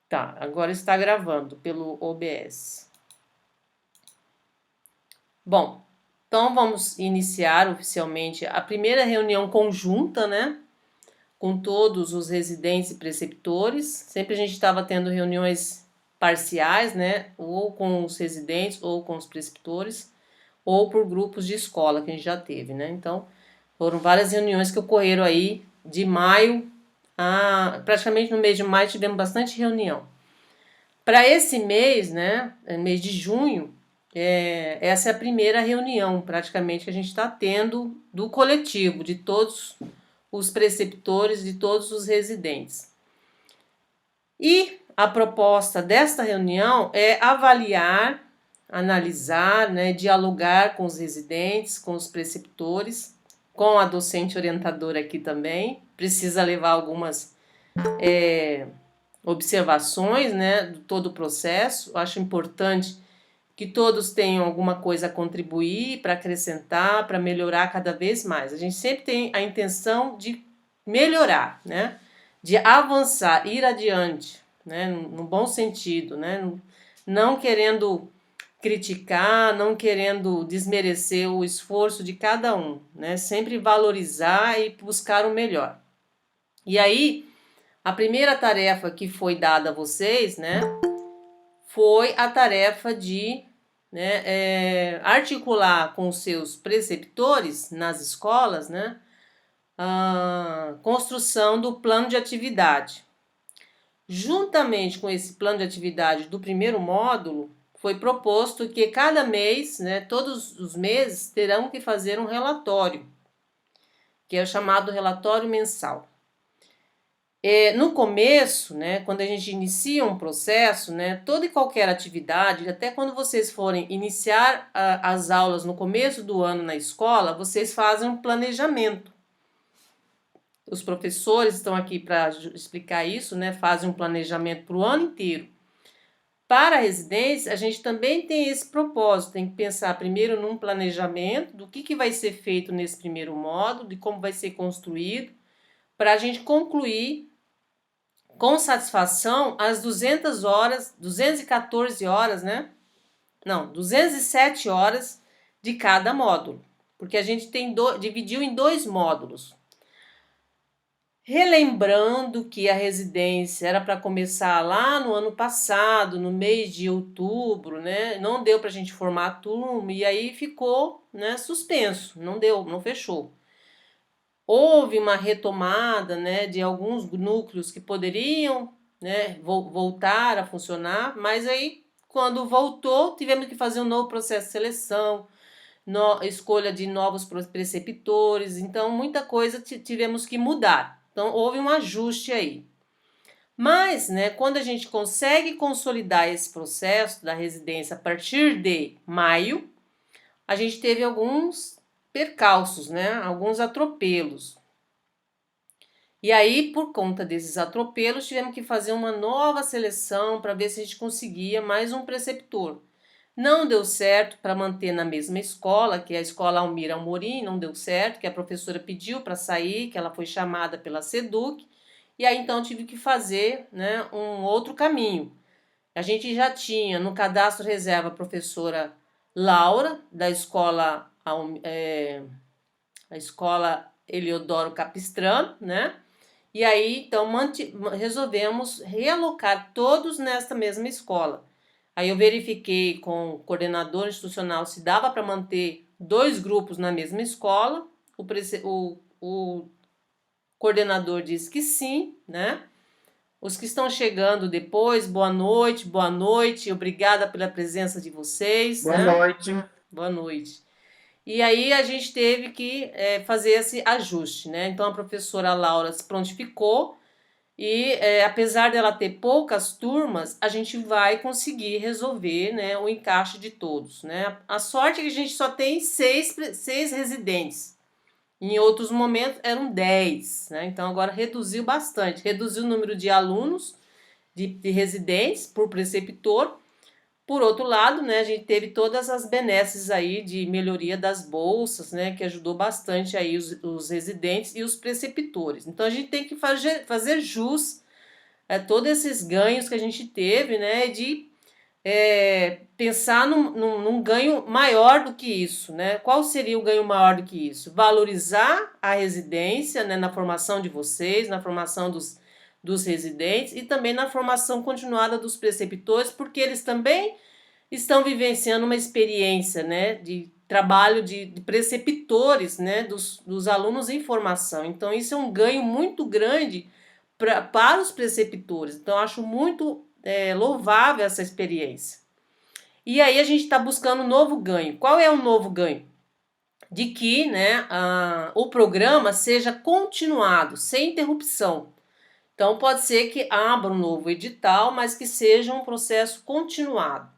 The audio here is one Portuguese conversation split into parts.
Tá, agora está gravando pelo OBS. Bom, então vamos iniciar oficialmente a primeira reunião conjunta, né? Com todos os residentes e preceptores. Sempre a gente estava tendo reuniões parciais, né? Ou com os residentes, ou com os preceptores, ou por grupos de escola que a gente já teve, né? Então, foram várias reuniões que ocorreram aí de maio a praticamente no mês de maio tivemos bastante reunião. Para esse mês, né, mês de junho, essa é a primeira reunião praticamente que a gente está tendo do coletivo, de todos os preceptores, de todos os residentes. E a proposta desta reunião é avaliar, analisar, né, dialogar com os residentes, com os preceptores, com a docente orientadora aqui também. Precisa levar algumas observações, né, de todo o processo. Eu acho importante que todos tenham alguma coisa a contribuir, para acrescentar, para melhorar cada vez mais. A gente sempre tem a intenção de melhorar, né, de avançar, ir adiante, né, no bom sentido, né, não querendo criticar, não querendo desmerecer o esforço de cada um, né, sempre valorizar e buscar o melhor. E aí, a primeira tarefa que foi dada a vocês, né, foi a tarefa de, né, articular com os seus preceptores nas escolas, né, a construção do plano de atividade. Juntamente com esse plano de atividade do primeiro módulo, foi proposto que cada mês, né, todos os meses, terão que fazer um relatório, que é o chamado relatório mensal. No começo, né, quando a gente inicia um processo, né, toda e qualquer atividade, até quando vocês forem iniciar as aulas no começo do ano na escola, vocês fazem um planejamento. Os professores estão aqui para explicar isso, né, fazem um planejamento para o ano inteiro. Para a residência, a gente também tem esse propósito, tem que pensar primeiro num planejamento do que vai ser feito nesse primeiro módulo, de como vai ser construído, para a gente concluir com satisfação as 200 horas, 214 horas, né? Não, 207 horas de cada módulo, porque a gente dividiu em 2 módulos. Relembrando que a residência era para começar lá no ano passado, no mês de outubro, né? Não deu para a gente formar a turma e aí ficou, né, suspenso, não deu, não fechou. Houve uma retomada, né, de alguns núcleos que poderiam, né, voltar a funcionar, mas aí, quando voltou, tivemos que fazer um novo processo de seleção, escolha de novos preceptores, então muita coisa tivemos que mudar. Então, houve um ajuste aí. Mas, né, quando a gente consegue consolidar esse processo da residência a partir de maio, a gente teve alguns percalços, né, alguns atropelos. E aí, por conta desses atropelos, tivemos que fazer uma nova seleção para ver se a gente conseguia mais um preceptor. Não deu certo para manter na mesma escola, que é a escola Almira Amorim, não deu certo, que a professora pediu para sair, que ela foi chamada pela SEDUC, e aí então tive que fazer, né, um outro caminho. A gente já tinha no cadastro reserva a professora Laura, da escola, a escola Eliodoro Capistrano, né? E aí, então, resolvemos realocar todos nesta mesma escola. Aí eu verifiquei com o coordenador institucional se dava para manter 2 grupos na mesma escola. O coordenador disse que sim, né? Os que estão chegando depois, boa noite, obrigada pela presença de vocês. Boa né? noite. Boa noite. E aí a gente teve que fazer esse ajuste, né? Então a professora Laura se prontificou e apesar dela ter poucas turmas, a gente vai conseguir resolver, né, o encaixe de todos, né? A sorte é que a gente só tem 6 residentes. Em outros momentos eram 10, né? Então agora reduziu bastante, reduziu o número de alunos, de residentes por preceptor. Por outro lado, né, a gente teve todas as benesses aí de melhoria das bolsas, né, que ajudou bastante aí os residentes e os preceptores. Então a gente tem que fazer jus todos esses ganhos que a gente teve, né, de pensar num ganho maior do que isso, né? Qual seria o ganho maior do que isso? Valorizar a residência, né, na formação de vocês, na formação dos residentes e também na formação continuada dos preceptores, porque eles também estão vivenciando uma experiência, né, de trabalho de preceptores, né, dos alunos em formação. Então, isso é um ganho muito grande para os preceptores. Então, eu acho muito louvável essa experiência. E aí a gente está buscando um novo ganho. Qual é o novo ganho? De que, né, o programa seja continuado, sem interrupção. Então, pode ser que abra um novo edital, mas que seja um processo continuado.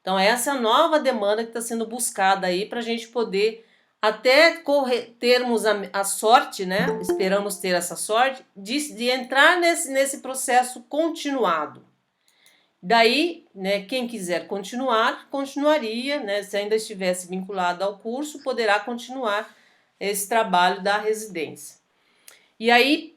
Então, essa é a nova demanda que está sendo buscada aí para a gente poder até termos a sorte, né? Esperamos ter essa sorte de entrar nesse processo continuado. Daí, né, quem quiser continuar, continuaria, né? Se ainda estivesse vinculado ao curso, poderá continuar esse trabalho da residência. E aí,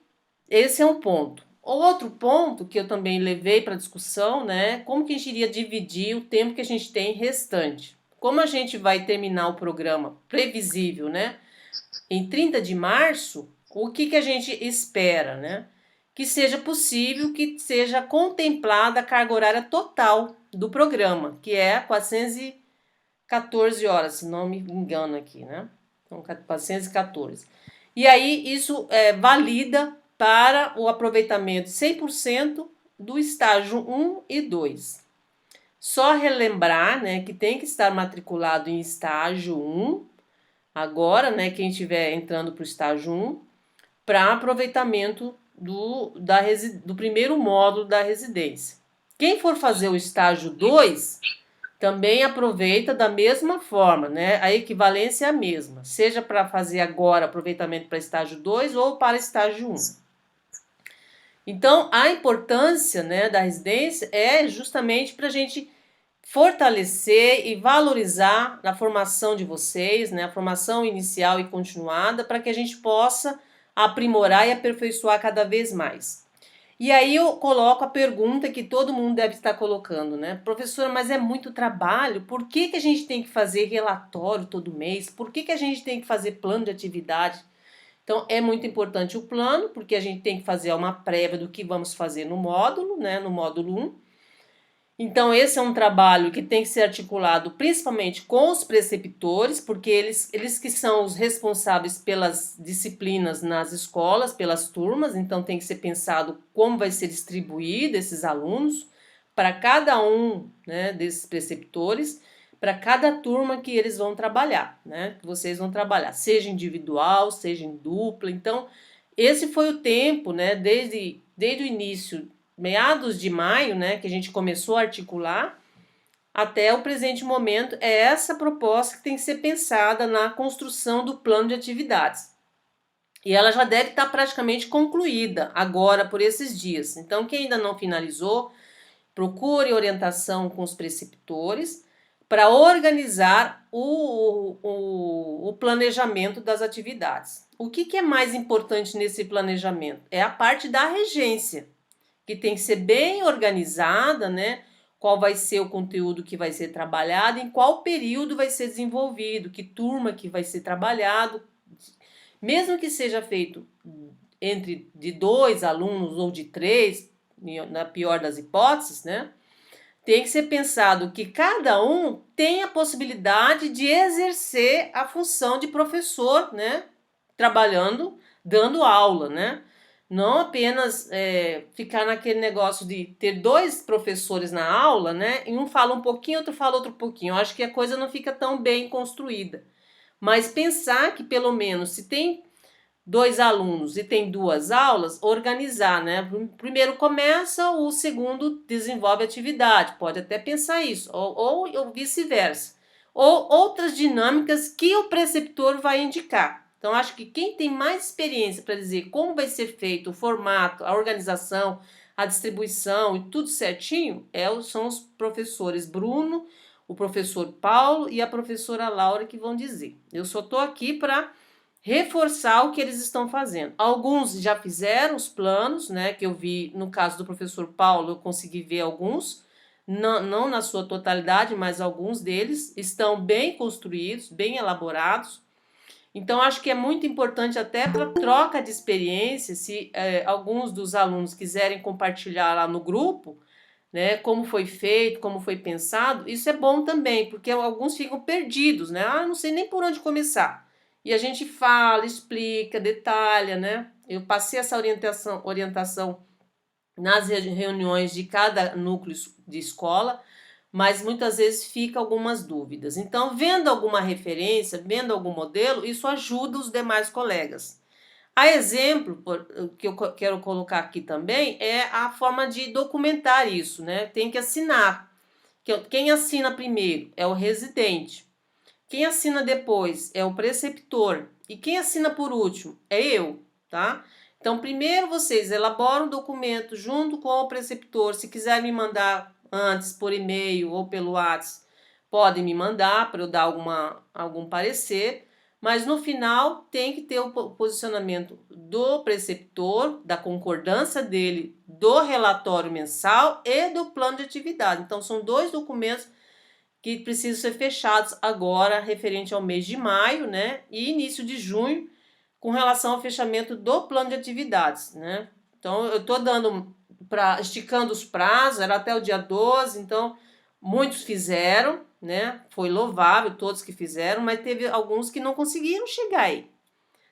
esse é um ponto. Outro ponto que eu também levei para discussão, né? Como que a gente iria dividir o tempo que a gente tem restante? Como a gente vai terminar o programa previsível, né? Em 30 de março, o que a gente espera, né? Que seja possível que seja contemplada a carga horária total do programa, que é 414 horas, se não me engano aqui, né? Então, 414. E aí, isso valida para o aproveitamento 100% do estágio 1 e 2. Só relembrar, né, que tem que estar matriculado em estágio 1, agora, né, quem estiver entrando para o estágio 1, para aproveitamento do primeiro módulo da residência. Quem for fazer o estágio 2, também aproveita da mesma forma, né? A equivalência é a mesma, seja para fazer agora aproveitamento para estágio 2 ou para estágio 1. Então, a importância, né, da residência é justamente para a gente fortalecer e valorizar a formação de vocês, né, a formação inicial e continuada, para que a gente possa aprimorar e aperfeiçoar cada vez mais. E aí eu coloco a pergunta que todo mundo deve estar colocando, né? Professora, mas é muito trabalho, por que a gente tem que fazer relatório todo mês? Por que a gente tem que fazer plano de atividade? Então, é muito importante o plano, porque a gente tem que fazer uma prévia do que vamos fazer no módulo, né? No módulo 1. Então, esse é um trabalho que tem que ser articulado principalmente com os preceptores, porque eles que são os responsáveis pelas disciplinas nas escolas, pelas turmas, então tem que ser pensado como vai ser distribuído esses alunos para cada um, né, desses preceptores, para cada turma que eles vão trabalhar, né, que vocês vão trabalhar, seja individual, seja em dupla. Então, esse foi o tempo, né, desde o início, meados de maio, né, que a gente começou a articular, até o presente momento, é essa proposta que tem que ser pensada na construção do plano de atividades. E ela já deve estar praticamente concluída agora, por esses dias. Então, quem ainda não finalizou, procure orientação com os preceptores para organizar o planejamento das atividades. O que é mais importante nesse planejamento? É a parte da regência, que tem que ser bem organizada, né? Qual vai ser o conteúdo que vai ser trabalhado, em qual período vai ser desenvolvido, que turma que vai ser trabalhado, mesmo que seja feito entre de 2 alunos ou de 3, na pior das hipóteses, né? Tem que ser pensado que cada um tem a possibilidade de exercer a função de professor, né? Trabalhando, dando aula, né? Não apenas ficar naquele negócio de ter 2 professores na aula, né? E um fala um pouquinho, outro fala outro pouquinho. Eu acho que a coisa não fica tão bem construída. Mas pensar que pelo menos se tem 2 alunos e tem 2 aulas, organizar, né? Primeiro começa, o segundo desenvolve a atividade. Pode até pensar isso, ou vice-versa. Ou outras dinâmicas que o preceptor vai indicar. Então, acho que quem tem mais experiência para dizer como vai ser feito o formato, a organização, a distribuição e tudo certinho, são os professores Bruno, o professor Paulo e a professora Laura que vão dizer. Eu só estou aqui para reforçar o que eles estão fazendo. Alguns já fizeram os planos, né, que eu vi no caso do professor Paulo, eu consegui ver alguns, não na sua totalidade, mas alguns deles estão bem construídos, bem elaborados. Então, acho que é muito importante até para troca de experiência, se alguns dos alunos quiserem compartilhar lá no grupo, né, como foi feito, como foi pensado, isso é bom também, porque alguns ficam perdidos, né? Ah, não sei nem por onde começar. E a gente fala, explica, detalha, né? Eu passei essa orientação nas reuniões de cada núcleo de escola, mas muitas vezes fica algumas dúvidas. Então, vendo alguma referência, vendo algum modelo, isso ajuda os demais colegas. A exemplo, que eu quero colocar aqui também, é a forma de documentar isso, né? Tem que assinar. Quem assina primeiro é o residente. Quem assina depois é o preceptor. E quem assina por último é eu, tá? Então, primeiro vocês elaboram o documento junto com o preceptor. Se quiser me mandar antes por e-mail ou pelo WhatsApp, podem me mandar para eu dar algum parecer. Mas no final tem que ter o posicionamento do preceptor, da concordância dele, do relatório mensal e do plano de atividade. Então, são dois documentos que precisam ser fechados agora, referente ao mês de maio, né? E início de junho, com relação ao fechamento do plano de atividades, né? Então, eu estou esticando os prazos, era até o dia 12, então muitos fizeram, né? Foi louvável todos que fizeram, mas teve alguns que não conseguiram chegar aí.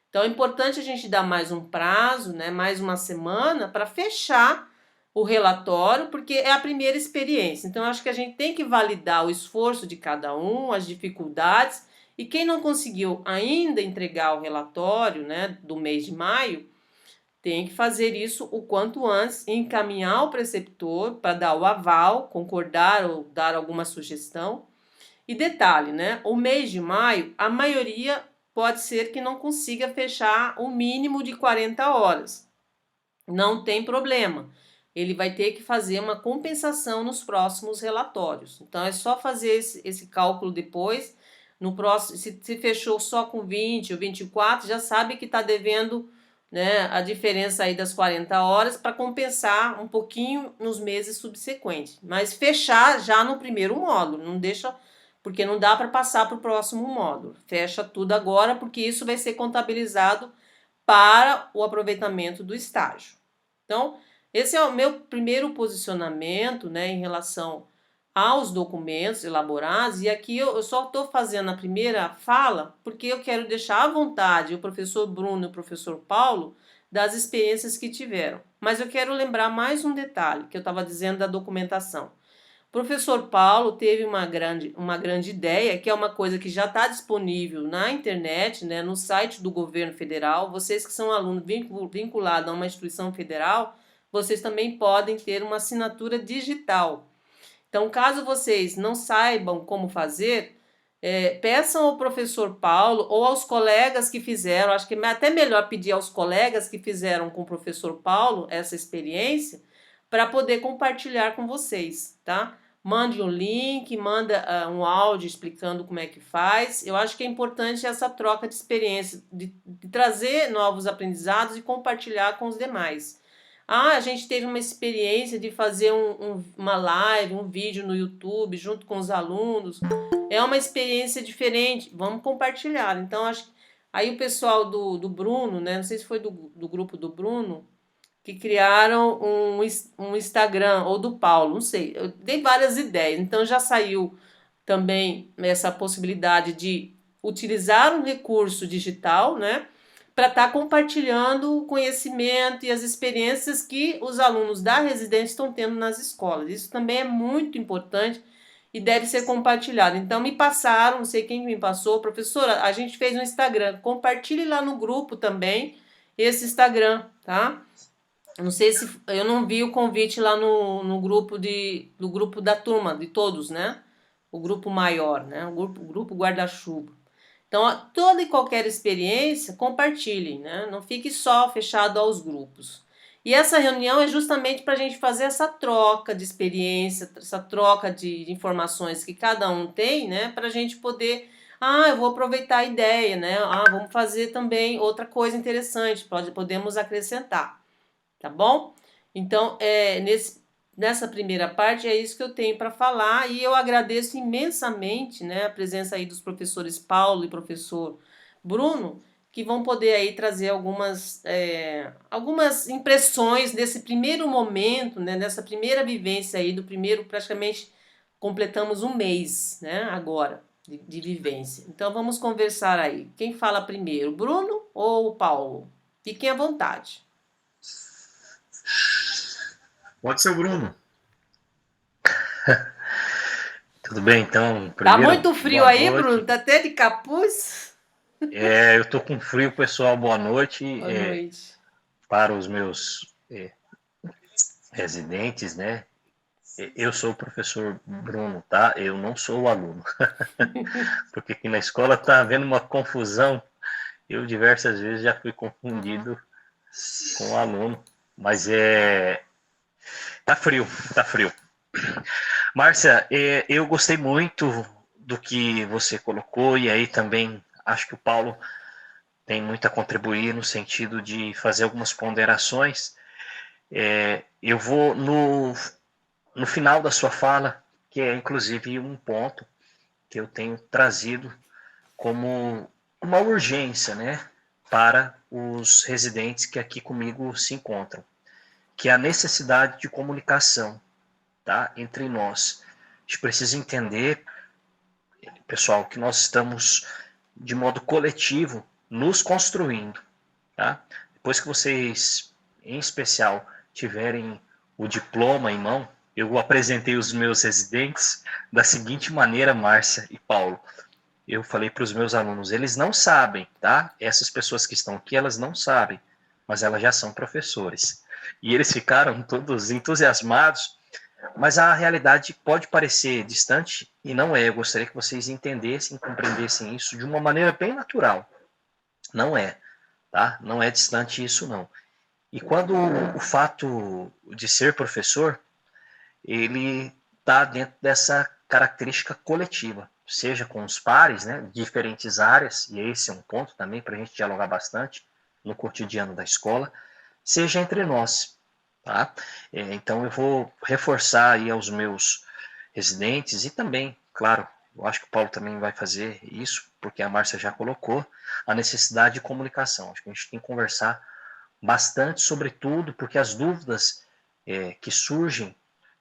Então é importante a gente dar mais um prazo, né? Mais uma semana para fechar o relatório, porque é a primeira experiência. Então, eu acho que a gente tem que validar o esforço de cada um, as dificuldades, e quem não conseguiu ainda entregar o relatório, né, do mês de maio, tem que fazer isso o quanto antes, encaminhar o preceptor para dar o aval, concordar ou dar alguma sugestão. E detalhe, né? O mês de maio, a maioria pode ser que não consiga fechar o mínimo de 40 horas. Não tem problema. Ele vai ter que fazer uma compensação nos próximos relatórios. Então, é só fazer esse cálculo depois. No próximo, se fechou só com 20 ou 24, já sabe que está devendo, né, a diferença aí das 40 horas para compensar um pouquinho nos meses subsequentes. Mas fechar já no primeiro módulo, não deixa, porque não dá para passar para o próximo módulo. Fecha tudo agora, porque isso vai ser contabilizado para o aproveitamento do estágio. Então, esse é o meu primeiro posicionamento, né, em relação aos documentos elaborados, e aqui eu só estou fazendo a primeira fala porque eu quero deixar à vontade o professor Bruno e o professor Paulo das experiências que tiveram. Mas eu quero lembrar mais um detalhe que eu estava dizendo da documentação. O professor Paulo teve uma grande ideia, que é uma coisa que já está disponível na internet, né, no site do governo federal. Vocês que são alunos vinculados a uma instituição federal, vocês também podem ter uma assinatura digital. Então, caso vocês não saibam como fazer, peçam ao professor Paulo ou aos colegas que fizeram. Acho que é até melhor pedir aos colegas que fizeram com o professor Paulo essa experiência para poder compartilhar com vocês, tá? Mande um link, manda um áudio explicando como é que faz. Eu acho que é importante essa troca de experiência, de trazer novos aprendizados e compartilhar com os demais. Ah, a gente teve uma experiência de fazer uma live, um vídeo no YouTube junto com os alunos. É uma experiência diferente, vamos compartilhar. Então, acho que aí o pessoal do Bruno, né? Não sei se foi do grupo do Bruno, que criaram um Instagram, ou do Paulo, não sei. Eu dei várias ideias. Então, já saiu também essa possibilidade de utilizar um recurso digital, né? Para estar compartilhando o conhecimento e as experiências que os alunos da residência estão tendo nas escolas. Isso também é muito importante e deve ser compartilhado. Então, me passaram, não sei quem me passou, professora, a gente fez um Instagram, compartilhe lá no grupo também esse Instagram, tá? Não sei se eu não vi o convite lá no grupo do grupo da turma, de todos, né? O grupo maior, né? O grupo guarda-chuva. Então, toda e qualquer experiência, compartilhem, né? Não fique só fechado aos grupos. E essa reunião é justamente para a gente fazer essa troca de experiência, essa troca de informações que cada um tem, né? Para a gente poder Ah, eu vou aproveitar a ideia, né? Ah, vamos fazer também outra coisa interessante, podemos acrescentar, tá bom? Então, nessa primeira parte é isso que eu tenho para falar e eu agradeço imensamente, né, a presença aí dos professores Paulo e professor Bruno, que vão poder aí trazer algumas impressões desse primeiro momento, né, nessa primeira vivência aí do primeiro, praticamente completamos um mês, né, agora de vivência. Então vamos conversar aí. Quem fala primeiro, Bruno ou o Paulo? Fiquem à vontade. Pode ser o Bruno. Tudo bem, então. Tá Primeiro, muito frio boa aí, Bruno? noite. Tá até de capuz? Eu tô com frio, pessoal. Boa noite Boa noite. para os meus residentes, né? Eu sou o professor Bruno, tá? Eu não sou o aluno. Porque aqui na escola tá havendo uma confusão. Eu diversas vezes já fui confundido com o aluno. Mas tá frio, tá frio. Márcia, eu gostei muito do que você colocou, e aí também acho que o Paulo tem muito a contribuir no sentido de fazer algumas ponderações. Eu vou no final da sua fala, que é inclusive um ponto que eu tenho trazido como uma urgência, né, para os residentes que aqui comigo se encontram, que é a necessidade de comunicação, tá, entre nós. A gente precisa entender, pessoal, que nós estamos de modo coletivo nos construindo, tá? Depois que vocês, em especial, tiverem o diploma em mão, eu apresentei os meus residentes da seguinte maneira, Márcia e Paulo. Eu falei para os meus alunos, eles não sabem, tá? Essas pessoas que estão aqui, elas não sabem, mas elas já são professores. E eles ficaram todos entusiasmados, mas a realidade pode parecer distante e não é. Eu gostaria que vocês entendessem, compreendessem isso de uma maneira bem natural. Não é, tá? Não é distante isso, não. E quando o fato de ser professor, ele está dentro dessa característica coletiva, seja com os pares, né, diferentes áreas, e esse é um ponto também para a gente dialogar bastante no cotidiano da escola, seja entre nós, tá? Então eu vou reforçar aí aos meus residentes e também, claro, eu acho que o Paulo também vai fazer isso, porque a Márcia já colocou, a necessidade de comunicação. Acho que a gente tem que conversar bastante sobre tudo, porque as dúvidas que surgem,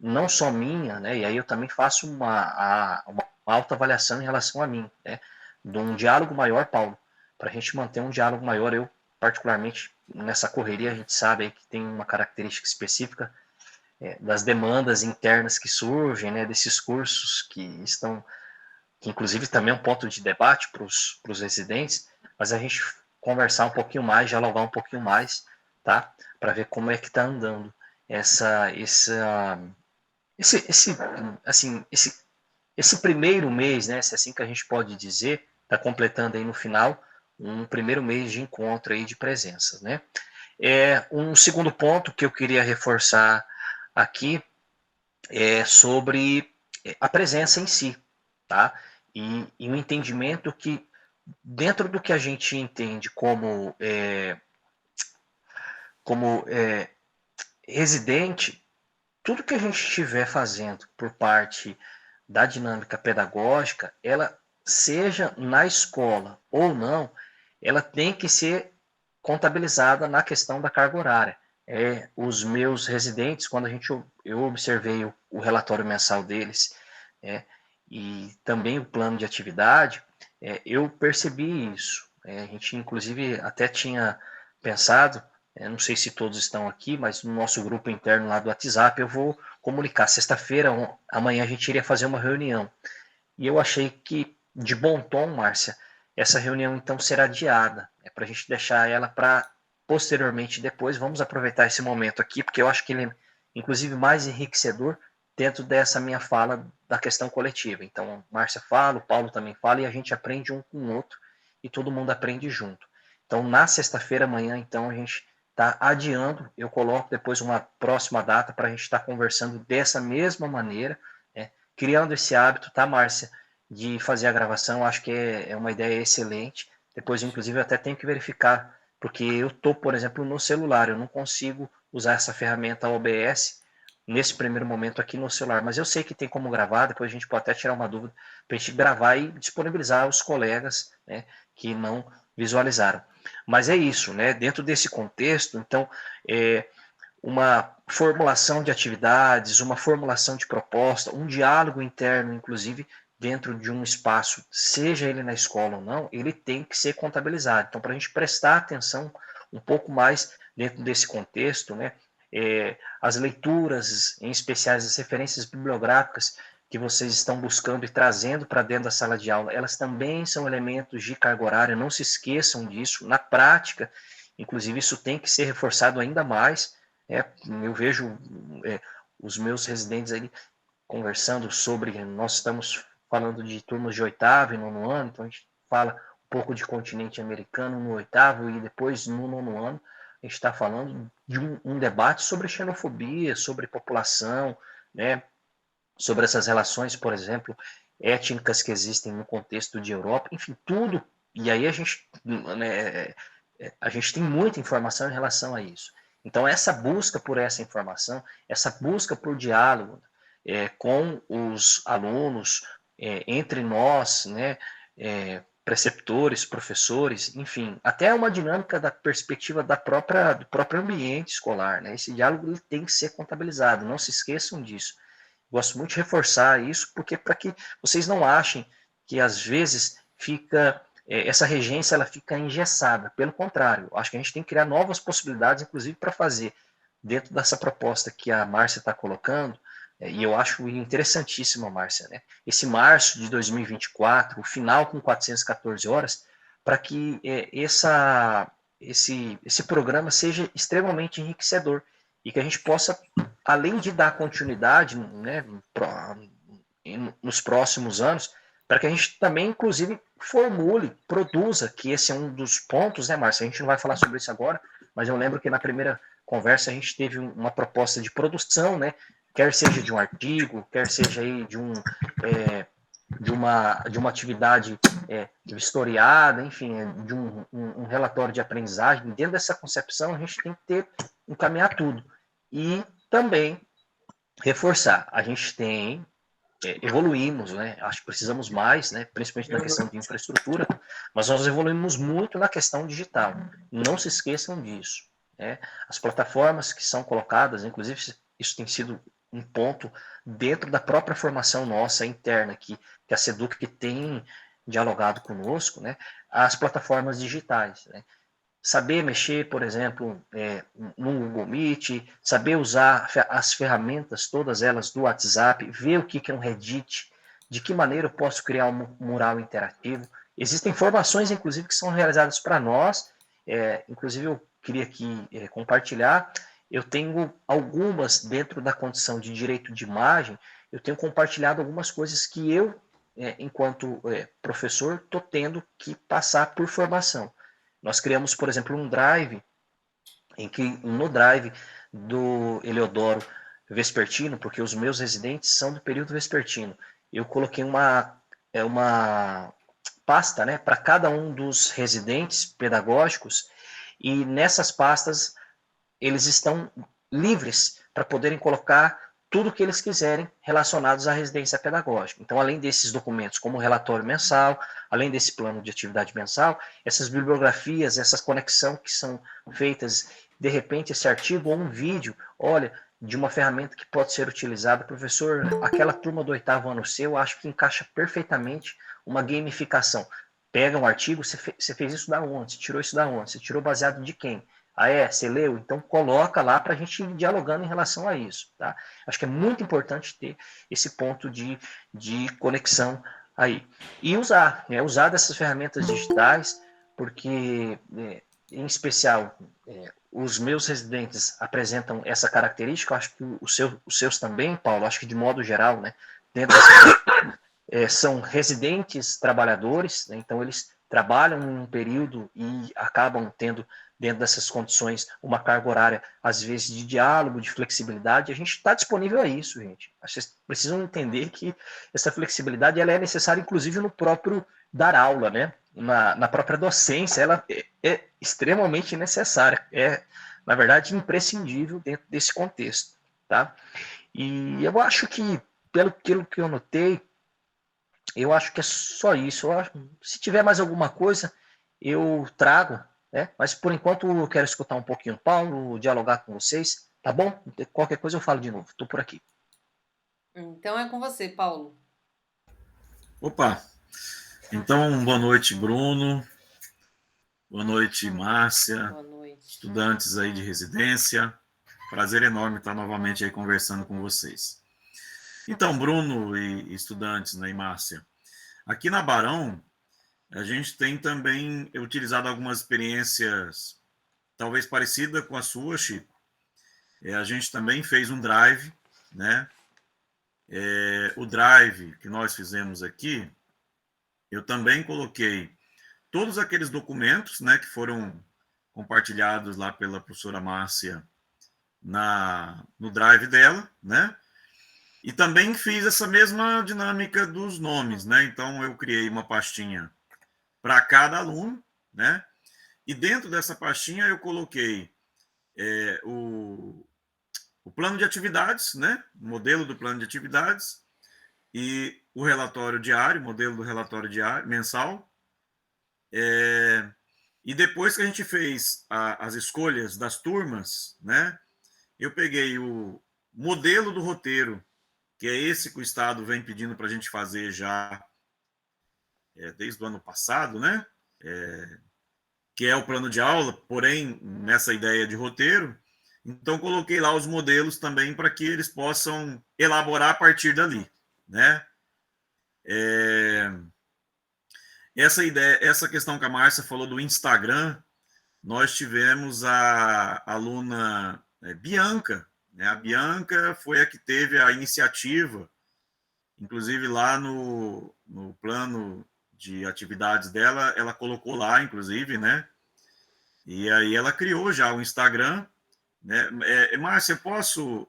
não só minha, né, e aí eu também faço uma autoavaliação em relação a mim, né, de um diálogo maior, Paulo, para a gente manter um diálogo maior. Eu, particularmente, nessa correria, a gente sabe aí que tem uma característica específica das demandas internas que surgem, né, desses cursos que estão, que inclusive também é um ponto de debate para os residentes, mas a gente conversar um pouquinho mais, dialogar um pouquinho mais, tá? Para ver como é que está andando esse, assim, esse primeiro mês, né? Se é assim que a gente pode dizer, está completando aí no final um primeiro mês de encontro aí de presenças, né? Um segundo ponto que eu queria reforçar aqui é sobre a presença em si, tá? E o entendimento que dentro do que a gente entende como residente, tudo que a gente estiver fazendo por parte da dinâmica pedagógica, ela seja na escola ou não, ela tem que ser contabilizada na questão da carga horária. Os meus residentes, quando eu observei o relatório mensal deles, e também o plano de atividade, eu percebi isso. A gente, inclusive, até tinha pensado, não sei se todos estão aqui, mas no nosso grupo interno lá do WhatsApp, eu vou comunicar. Sexta-feira, amanhã, a gente iria fazer uma reunião. E eu achei que, de bom tom, Márcia, essa reunião então será adiada. É para a gente deixar ela para posteriormente depois. Vamos aproveitar esse momento aqui, porque eu acho que ele é, inclusive, mais enriquecedor dentro dessa minha fala da questão coletiva. Então, Márcia fala, o Paulo também fala, e a gente aprende um com o outro e todo mundo aprende junto. Então, na sexta-feira, amanhã, então, a gente está adiando. Eu coloco depois uma próxima data para a gente estar conversando dessa mesma maneira, né? Criando esse hábito, tá, Márcia? de fazer a gravação, acho que é uma ideia excelente. Depois, inclusive, eu até tenho que verificar, porque eu estou, por exemplo, no celular, eu não consigo usar essa ferramenta OBS nesse primeiro momento aqui no celular, mas eu sei que tem como gravar, depois a gente pode até tirar uma dúvida para a gente gravar e disponibilizar aos colegas, né, que não visualizaram. Mas é isso, né? Dentro desse contexto, então, uma formulação de atividades, uma formulação de proposta, um diálogo interno, inclusive, dentro de um espaço, seja ele na escola ou não, ele tem que ser contabilizado. Então, para a gente prestar atenção um pouco mais dentro desse contexto, né, as leituras, em especiais as referências bibliográficas que vocês estão buscando e trazendo para dentro da sala de aula, elas também são elementos de carga horária, não se esqueçam disso. Na prática, inclusive, isso tem que ser reforçado ainda mais. Eu vejo os meus residentes aí conversando sobre, nós estamos falando de turmas de oitavo e nono ano, então a gente fala um pouco de continente americano no oitavo e depois no nono ano, a gente está falando de um debate sobre xenofobia, sobre população, né, sobre essas relações, por exemplo, étnicas que existem no contexto de Europa, enfim, tudo. E aí né, a gente tem muita informação em relação a isso. Então, essa busca por essa informação, essa busca por diálogo com os alunos, entre nós, né, preceptores, professores, enfim, até uma dinâmica da perspectiva do próprio ambiente escolar. Né? Esse diálogo ele tem que ser contabilizado, não se esqueçam disso. Gosto muito de reforçar isso, porque para que vocês não achem que às vezes fica essa regência ela fica engessada. Pelo contrário, acho que a gente tem que criar novas possibilidades, inclusive para fazer dentro dessa proposta que a Márcia está colocando, e eu acho interessantíssima, Márcia, né? Esse março de 2024, o final com 414 horas, para que esse programa seja extremamente enriquecedor e que a gente possa, além de dar continuidade, né, nos próximos anos, para que a gente também, inclusive, formule, produza, que esse é um dos pontos, né, Márcia? A gente não vai falar sobre isso agora, mas eu lembro que na primeira conversa a gente teve uma proposta de produção, né, quer seja de um artigo, quer seja aí de uma atividade historiada, enfim, de um relatório de aprendizagem. Dentro dessa concepção, a gente tem que encaminhar tudo. E também reforçar, a gente tem evoluímos, né? Acho que precisamos mais, né? Principalmente na questão de infraestrutura, mas nós evoluímos muito na questão digital. Não se esqueçam disso. Né? As plataformas que são colocadas, inclusive isso tem sido um ponto dentro da própria formação nossa interna, que a SEDUC tem dialogado conosco, né? As plataformas digitais. Né? Saber mexer, por exemplo, no Google Meet, saber usar as ferramentas, todas elas do WhatsApp, ver o que é um Reddit, de que maneira eu posso criar um mural interativo. Existem formações, inclusive, que são realizadas para nós, inclusive eu queria aqui compartilhar, eu tenho algumas, dentro da condição de direito de imagem, eu tenho compartilhado algumas coisas que eu, enquanto professor, estou tendo que passar por formação. Nós criamos, por exemplo, um drive, em que no drive do Eleodoro Vespertino, porque os meus residentes são do período vespertino, eu coloquei uma pasta, né, para cada um dos residentes pedagógicos, e nessas pastas eles estão livres para poderem colocar tudo o que eles quiserem relacionados à residência pedagógica. Então, além desses documentos, como o relatório mensal, além desse plano de atividade mensal, essas bibliografias, essas conexões que são feitas, de repente, esse artigo ou um vídeo, olha, de uma ferramenta que pode ser utilizada. Professor, aquela turma do oitavo ano seu, acho que encaixa perfeitamente uma gamificação. Pega um artigo, você fez isso da onde? Você tirou isso da onde? Você tirou baseado de quem? Você leu? Então coloca lá para a gente ir dialogando em relação a isso. Tá? Acho que é muito importante ter esse ponto de conexão aí. E usar dessas ferramentas digitais, porque, em especial, os meus residentes apresentam essa característica, acho que os seus também, Paulo, acho que de modo geral, né, dentro são residentes trabalhadores, né, então eles trabalham em um período e acabam tendo dentro dessas condições, uma carga horária, às vezes, de diálogo, de flexibilidade, a gente está disponível a isso, gente. Vocês precisam entender que essa flexibilidade ela é necessária, inclusive, no próprio dar aula, né? Na própria docência, ela é extremamente necessária, na verdade, imprescindível dentro desse contexto, tá? E eu acho que, pelo que eu notei, eu acho que é só isso. Se tiver mais alguma coisa, eu trago, né? Mas por enquanto eu quero escutar um pouquinho o Paulo, dialogar com vocês, tá bom? Qualquer coisa eu falo de novo. Estou por aqui. Então é com você, Paulo. Opa! Então, boa noite, Bruno. Boa noite, Márcia. Boa noite. Estudantes aí de residência. Prazer enorme estar novamente aí conversando com vocês. Então, Bruno e estudantes, né, e Márcia, aqui na Barão, a gente tem também utilizado algumas experiências talvez parecidas com a sua, Chico. A gente também fez um drive, né? O drive que nós fizemos aqui, eu também coloquei todos aqueles documentos, né, que foram compartilhados lá pela professora Márcia no drive dela, né? E também fiz essa mesma dinâmica dos nomes, né? Então eu criei uma pastinha para cada aluno, né? E dentro dessa pastinha eu coloquei o plano de atividades, né? O modelo do plano de atividades e o relatório diário, modelo do relatório diário mensal. E depois que a gente fez as escolhas das turmas, né? Eu peguei o modelo do roteiro, que é esse que o Estado vem pedindo para a gente fazer já desde o ano passado, né? Que é o plano de aula, porém, nessa ideia de roteiro. Então, coloquei lá os modelos também para que eles possam elaborar a partir dali, né? Essa ideia, essa questão que a Márcia falou do Instagram, nós tivemos a aluna Bianca, né? A Bianca foi a que teve a iniciativa, inclusive lá no plano de atividades dela, ela colocou lá, inclusive, né? E aí ela criou já o Instagram, né? Márcia, eu posso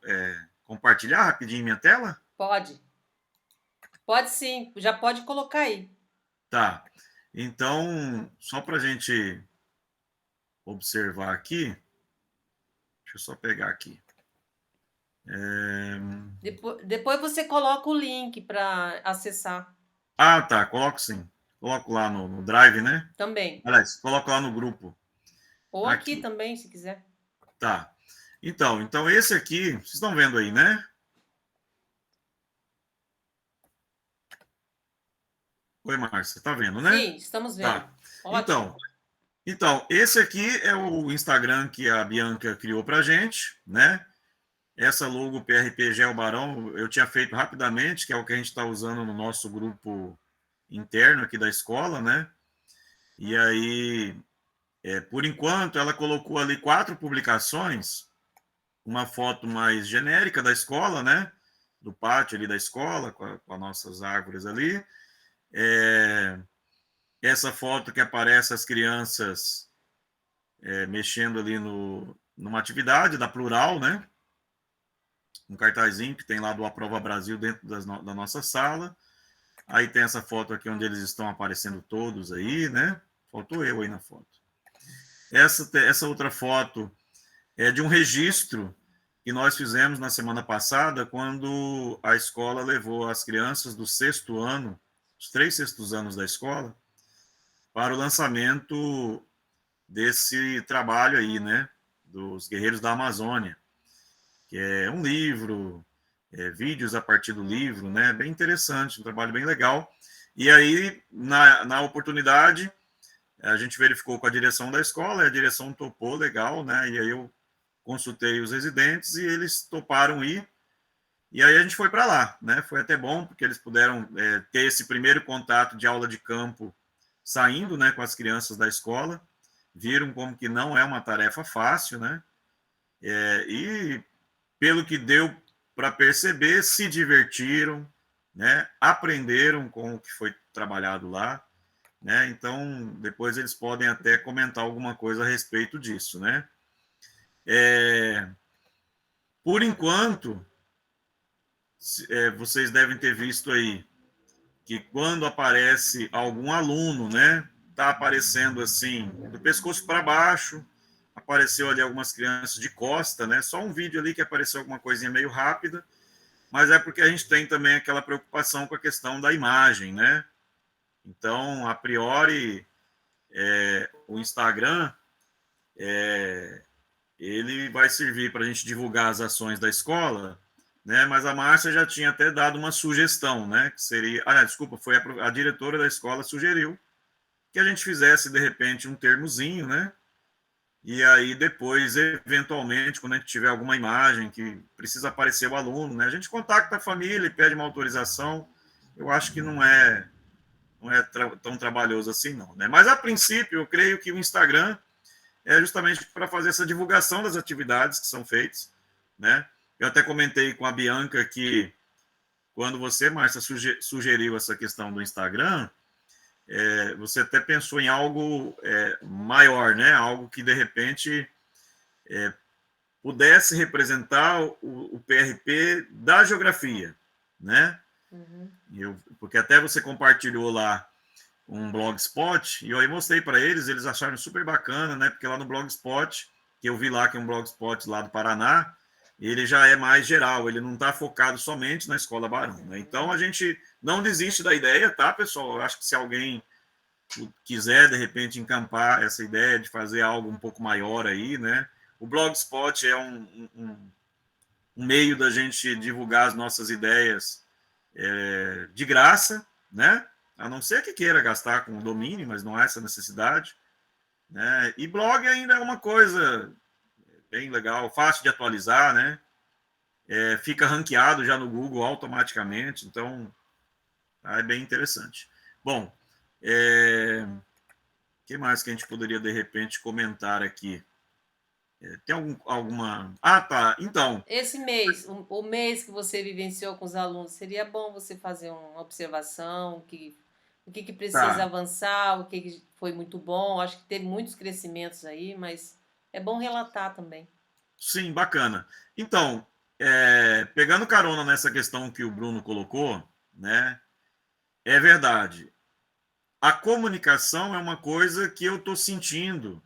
compartilhar rapidinho minha tela? Pode. Pode sim, já pode colocar aí. Tá. Então, só para a gente observar aqui, deixa eu só pegar aqui. Depois você coloca o link para acessar Ah, tá, coloco sim. Coloco lá no Drive, né? também. Aliás, coloco lá no grupo. Ou aqui Aqui, também, se quiser. tá. Então esse aqui, vocês estão vendo aí, né? Oi, Márcia, tá vendo, né? Sim, estamos vendo. Tá. Ótimo. Então, esse aqui é o Instagram que a Bianca criou pra gente, né? Essa logo PRP Gel Barão eu tinha feito rapidamente, que é o que a gente está usando no nosso grupo interno aqui da escola, né? E aí, por enquanto, ela colocou ali 4 publicações, uma foto mais genérica da escola, né? Do pátio ali da escola, com as nossas árvores ali. Essa foto que aparece as crianças mexendo ali numa atividade da Plural, né? Um cartazinho que tem lá do Aprova Brasil dentro da nossa sala. Aí tem essa foto aqui onde eles estão aparecendo todos aí, né? Faltou eu aí na foto. Essa outra foto é de um registro que nós fizemos na semana passada, quando a escola levou as crianças do 6º ano, os 3 sextos anos da escola, para o lançamento desse trabalho aí, né? Dos Guerreiros da Amazônia, que é um livro, vídeos a partir do livro, né? Bem interessante, um trabalho bem legal. E aí, na oportunidade, a gente verificou com a direção da escola, e a direção topou legal, né? E aí eu consultei os residentes e eles toparam ir. E aí a gente foi para lá, né? Foi até bom, porque eles puderam ter esse primeiro contato de aula de campo saindo, né, com as crianças da escola. Viram como que não é uma tarefa fácil, né? E pelo que deu para perceber, se divertiram, né? Aprenderam com o que foi trabalhado lá. né? Então, depois eles podem até comentar alguma coisa a respeito disso, né? Por enquanto, vocês devem ter visto aí que quando aparece algum aluno, né, tá aparecendo assim, do pescoço para baixo, apareceu ali algumas crianças de costa, né, só um vídeo ali que apareceu alguma coisinha meio rápida, mas é porque a gente tem também aquela preocupação com a questão da imagem, né? Então, a priori, o Instagram, ele vai servir para a gente divulgar as ações da escola, né? Mas a Márcia já tinha até dado uma sugestão, né? Que seria, desculpa, foi a diretora da escola sugeriu que a gente fizesse de repente um termozinho, né? E aí depois, eventualmente, quando a gente tiver alguma imagem que precisa aparecer o aluno, né? A gente contacta a família e pede uma autorização. Eu acho que não é tão trabalhoso assim, não, né? Mas a princípio, eu creio que o Instagram é justamente para fazer essa divulgação das atividades que são feitas, né? Eu até comentei com a Bianca que quando você, Márcia, sugeriu essa questão do Instagram, você até pensou em algo maior, né? Algo que, de repente, pudesse representar o PRP da geografia, né? Uhum. Porque até você compartilhou lá um blogspot, e eu aí mostrei para eles, eles acharam super bacana, né? Porque lá no blogspot, que eu vi lá que é um blogspot lá do Paraná, ele já é mais geral, ele não está focado somente na Escola Barão, né? Então a gente não desiste da ideia, tá, pessoal? Eu acho que se alguém quiser, de repente, encampar essa ideia de fazer algo um pouco maior aí, né? O blogspot é um meio da gente divulgar as nossas ideias de graça, né? A não ser que queira gastar com o domínio, mas não há essa necessidade, né? E blog ainda é uma coisa bem legal, fácil de atualizar, né? Fica ranqueado já no Google automaticamente, então é bem interessante. Bom, o que mais que a gente poderia, de repente, comentar aqui? Tem alguma... Ah, tá, então... Esse mês, o mês que você vivenciou com os alunos, seria bom você fazer uma observação, o que precisa Tá, avançar, o que foi muito bom. Acho que teve muitos crescimentos aí, mas é bom relatar também. sim, bacana. Então, pegando carona nessa questão que o Bruno colocou, né? É verdade. A comunicação é uma coisa que eu estou sentindo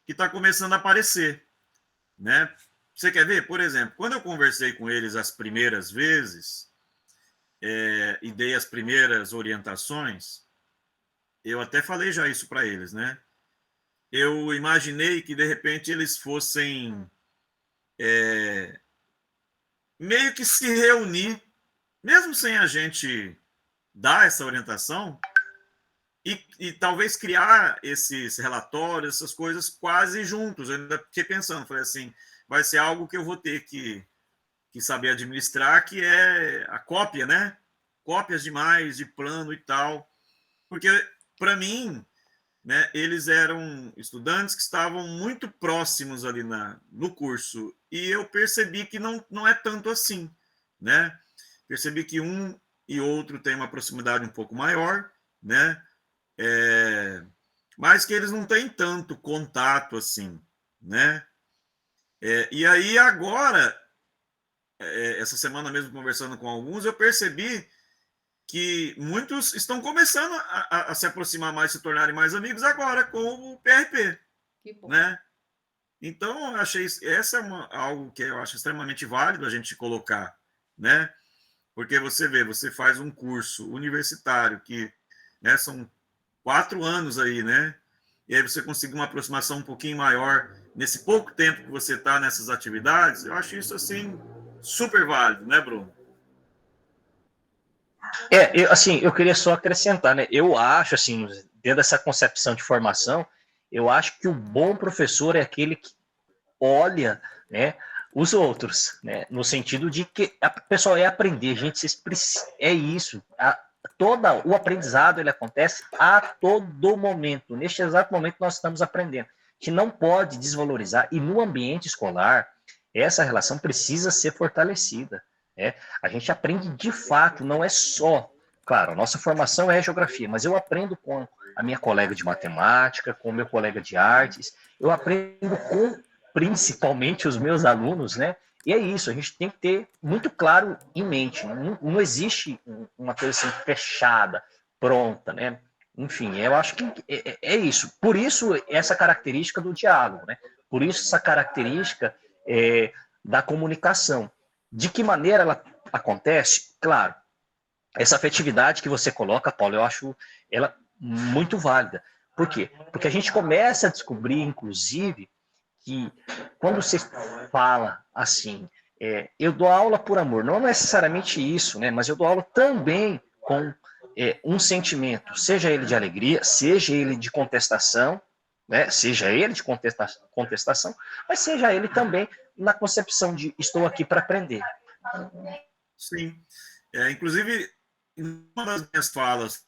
que está começando a aparecer, né? Você quer ver? Por exemplo, quando eu conversei com eles as primeiras vezes e dei as primeiras orientações, eu até falei já isso para eles, né? Eu imaginei que de repente eles fossem meio que se reunir, mesmo sem a gente dar essa orientação, e talvez criar esses relatórios, essas coisas quase juntos. Eu ainda fiquei pensando, falei assim, vai ser algo que eu vou ter que saber administrar, que é a cópia, né? Cópias demais de plano e tal. Porque, para mim, né, eles eram estudantes que estavam muito próximos ali no curso. E eu percebi que não é tanto assim, né? Percebi que um e outro tem uma proximidade um pouco maior, né? Mas que eles não têm tanto contato assim, né? E aí agora, essa semana mesmo conversando com alguns, eu percebi que muitos estão começando a se aproximar mais, se tornarem mais amigos agora com o PRP, Que bom. né? Então, eu achei essa é algo que eu acho extremamente válido a gente colocar, né? Porque você vê, você faz um curso universitário que, né, são 4 anos aí, né? E aí você conseguir uma aproximação um pouquinho maior nesse pouco tempo que você está nessas atividades, eu acho isso, assim, super válido, né, Bruno? Assim, eu queria só acrescentar, né? Eu acho, assim, dentro dessa concepção de formação, eu acho que o bom professor é aquele que olha, né, os outros, né? No sentido de que pessoal, aprender, gente, é isso. O aprendizado ele acontece a todo momento. Neste exato momento nós estamos aprendendo. A gente não pode desvalorizar, e no ambiente escolar, essa relação precisa ser fortalecida. Né? A gente aprende de fato, não é só Claro, a nossa formação é geografia, mas eu aprendo com a minha colega de matemática, com o meu colega de artes, eu aprendo com principalmente os meus alunos, né? E é isso, a gente tem que ter muito claro em mente, não existe uma coisa assim fechada, pronta, né? Enfim, eu acho que é isso. Por isso, essa característica do diálogo, né? Por isso, essa característica da comunicação. De que maneira ela acontece? Claro, essa afetividade que você coloca, Paulo, eu acho ela muito válida. Por quê? Porque a gente começa a descobrir, inclusive, que quando você fala assim, eu dou aula por amor, não necessariamente isso, né? Mas eu dou aula também com um sentimento, seja ele de alegria, seja ele de contestação, né? Seja ele de contestação, mas seja ele também na concepção de estou aqui para aprender. Sim. Inclusive, em uma das minhas falas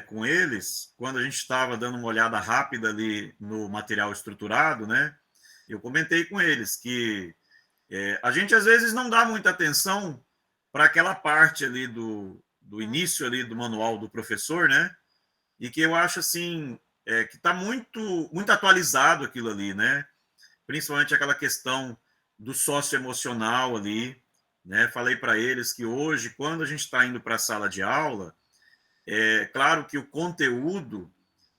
com eles, quando a gente estava dando uma olhada rápida ali no material estruturado, né? Eu comentei com eles que a gente às vezes não dá muita atenção para aquela parte ali do início ali do manual do professor, né? E que eu acho assim que está muito atualizado aquilo ali, né? Principalmente aquela questão do socioemocional ali, né? Falei para eles que hoje, quando a gente está indo para a sala de aula, é claro que o conteúdo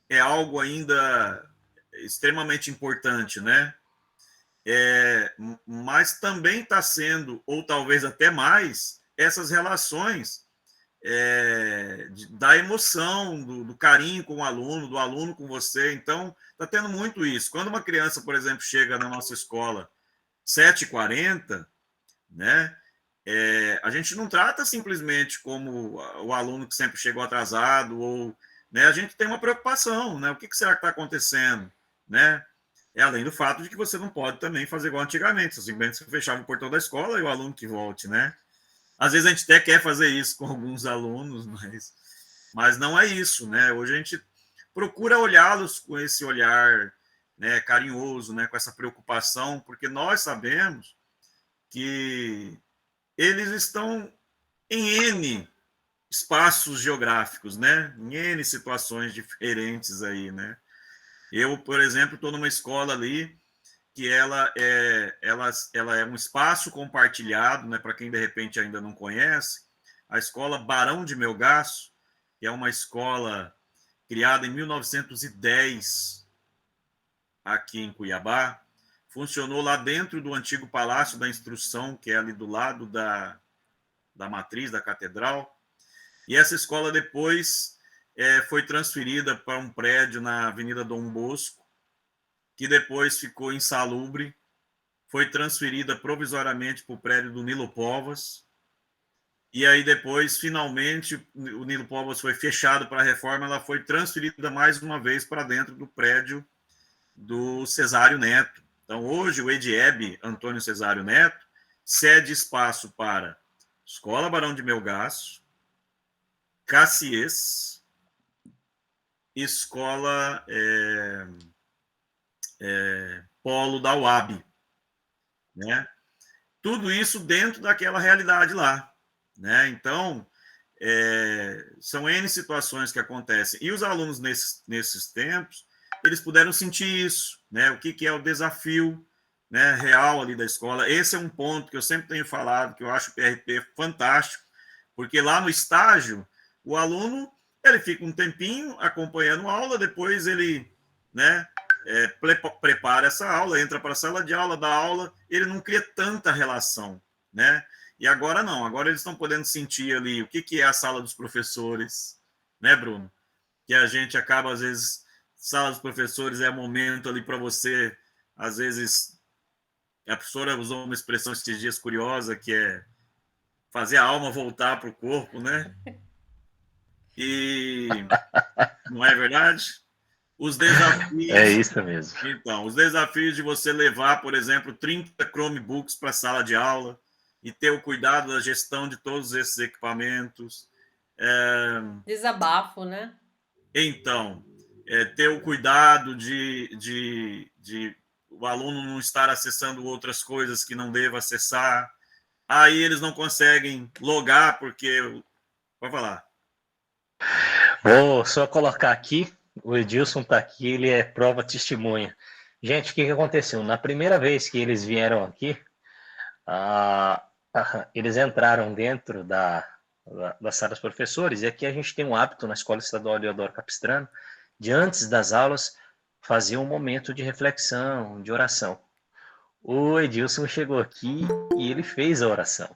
é algo ainda extremamente importante, né? Mas também está sendo, ou talvez até mais, essas relações da emoção, do carinho com o aluno, do aluno com você. Então, está tendo muito isso. Quando uma criança, por exemplo, chega na nossa escola 7h40, né? A gente não trata simplesmente como o aluno que sempre chegou atrasado, ou, né, a gente tem uma preocupação, né? O que será que está acontecendo, né? Além do fato de que você não pode também fazer igual antigamente, simplesmente você fechava o portão da escola e o aluno que volte, né? Às vezes a gente até quer fazer isso com alguns alunos, mas não é isso, né? Hoje a gente procura olhá-los com esse olhar, né, carinhoso, né, com essa preocupação, porque nós sabemos que eles estão em N espaços geográficos, né? Em N situações diferentes aí, né? Eu, por exemplo, estou numa escola ali que ela é um espaço compartilhado, né? Para quem de repente ainda não conhece, a escola Barão de Melgaço, que é uma escola criada em 1910 aqui em Cuiabá, funcionou lá dentro do antigo Palácio da Instrução, que é ali do lado da matriz da catedral. E essa escola depois foi transferida para um prédio na Avenida Dom Bosco, que depois ficou insalubre, foi transferida provisoriamente para o prédio do Nilo Povas, e aí depois, finalmente, o Nilo Povas foi fechado para a reforma, ela foi transferida mais uma vez para dentro do prédio do Cesário Neto. Então, hoje, o EDIEB Antônio Cesário Neto cede espaço para Escola Barão de Melgaço, Cassies, Escola Polo da UAB, né? Tudo isso dentro daquela realidade lá, né? Então, são N situações que acontecem. E os alunos, nesses tempos, eles puderam sentir isso, né? O que é o desafio, né, real ali da escola. Esse é um ponto que eu sempre tenho falado, que eu acho o PRP fantástico, porque lá no estágio, o aluno ele fica um tempinho acompanhando a aula, depois ele, né, prepara essa aula, entra para a sala de aula, dá aula, ele não cria tanta relação, né? E agora não, agora eles estão podendo sentir ali o que é a sala dos professores, né, Bruno? Que a gente acaba, às vezes, sala dos professores é momento ali para você, às vezes, a professora usou uma expressão esses dias curiosa, que é fazer a alma voltar para o corpo, né? E não é verdade? Os desafios. É isso mesmo. Então, os desafios de você levar, por exemplo, 30 Chromebooks para a sala de aula e ter o cuidado da gestão de todos esses equipamentos. Desabafo, né? Então, ter o cuidado de o aluno não estar acessando outras coisas que não deva acessar. Aí eles não conseguem logar porque... Pode falar. Vou só colocar aqui, o Edilson está aqui, ele é prova testemunha. Gente, o que aconteceu? Na primeira vez que eles vieram aqui, eles entraram dentro da sala dos professores, e aqui a gente tem um hábito na Escola Estadual Leodoro Capistrano, de antes das aulas, fazer um momento de reflexão, de oração. O Edilson chegou aqui e ele fez a oração.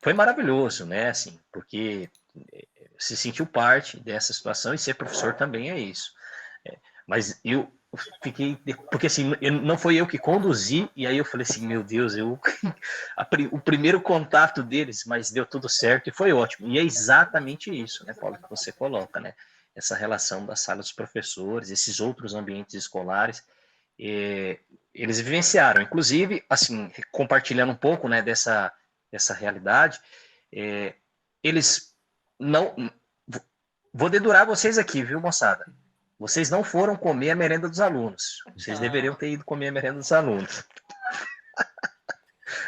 Foi maravilhoso, né? Assim, porque se sentiu parte dessa situação e ser professor também é isso. Mas eu fiquei. Porque assim, não foi eu que conduzi, e aí eu falei assim: meu Deus, o primeiro contato deles, mas deu tudo certo e foi ótimo. E é exatamente isso, né, Paulo, que você coloca, né? Essa relação da sala dos professores, esses outros ambientes escolares. Eles vivenciaram, inclusive, assim, compartilhando um pouco, né, dessa realidade, eles não. Vou dedurar vocês aqui, viu, moçada? Vocês não foram comer a merenda dos alunos. Vocês deveriam ter ido comer a merenda dos alunos.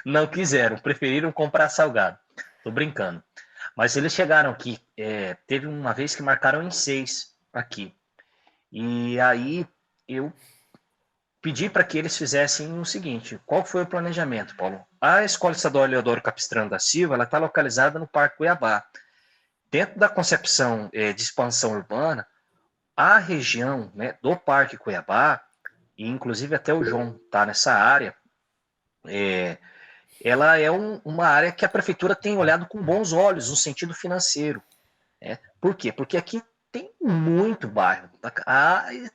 Não quiseram, preferiram comprar salgado. Tô brincando. Mas eles chegaram aqui, teve uma vez que marcaram em 6 aqui. E aí eu pedi para que eles fizessem o seguinte: qual foi o planejamento, Paulo? A Escola Estadual Leodoro Capistrano da Silva, ela está localizada no Parque Cuiabá. Dentro da concepção de expansão urbana, a região, né, do Parque Cuiabá, e inclusive até o João está nessa área, ela é uma área que a prefeitura tem olhado com bons olhos no sentido financeiro. Né? Por quê? Porque aqui tem muito bairro.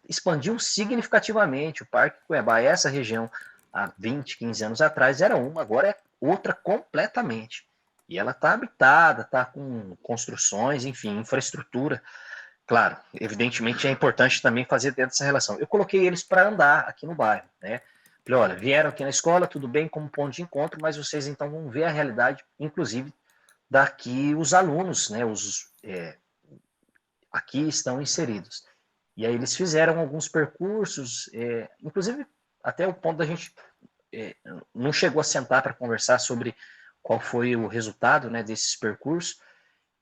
Expandiu significativamente o Parque Cuiabá. Essa região, há 20, 15 anos atrás, era uma, agora é outra completamente. E ela está habitada, está com construções, enfim, infraestrutura. Claro, evidentemente é importante também fazer dentro dessa relação. Eu coloquei eles para andar aqui no bairro, né? Falei, olha, vieram aqui na escola, tudo bem, como ponto de encontro, mas vocês então vão ver a realidade, inclusive, daqui os alunos, né? Aqui estão inseridos. E aí eles fizeram alguns percursos, inclusive até o ponto da gente não chegou a sentar para conversar sobre qual foi o resultado, né, desses percursos.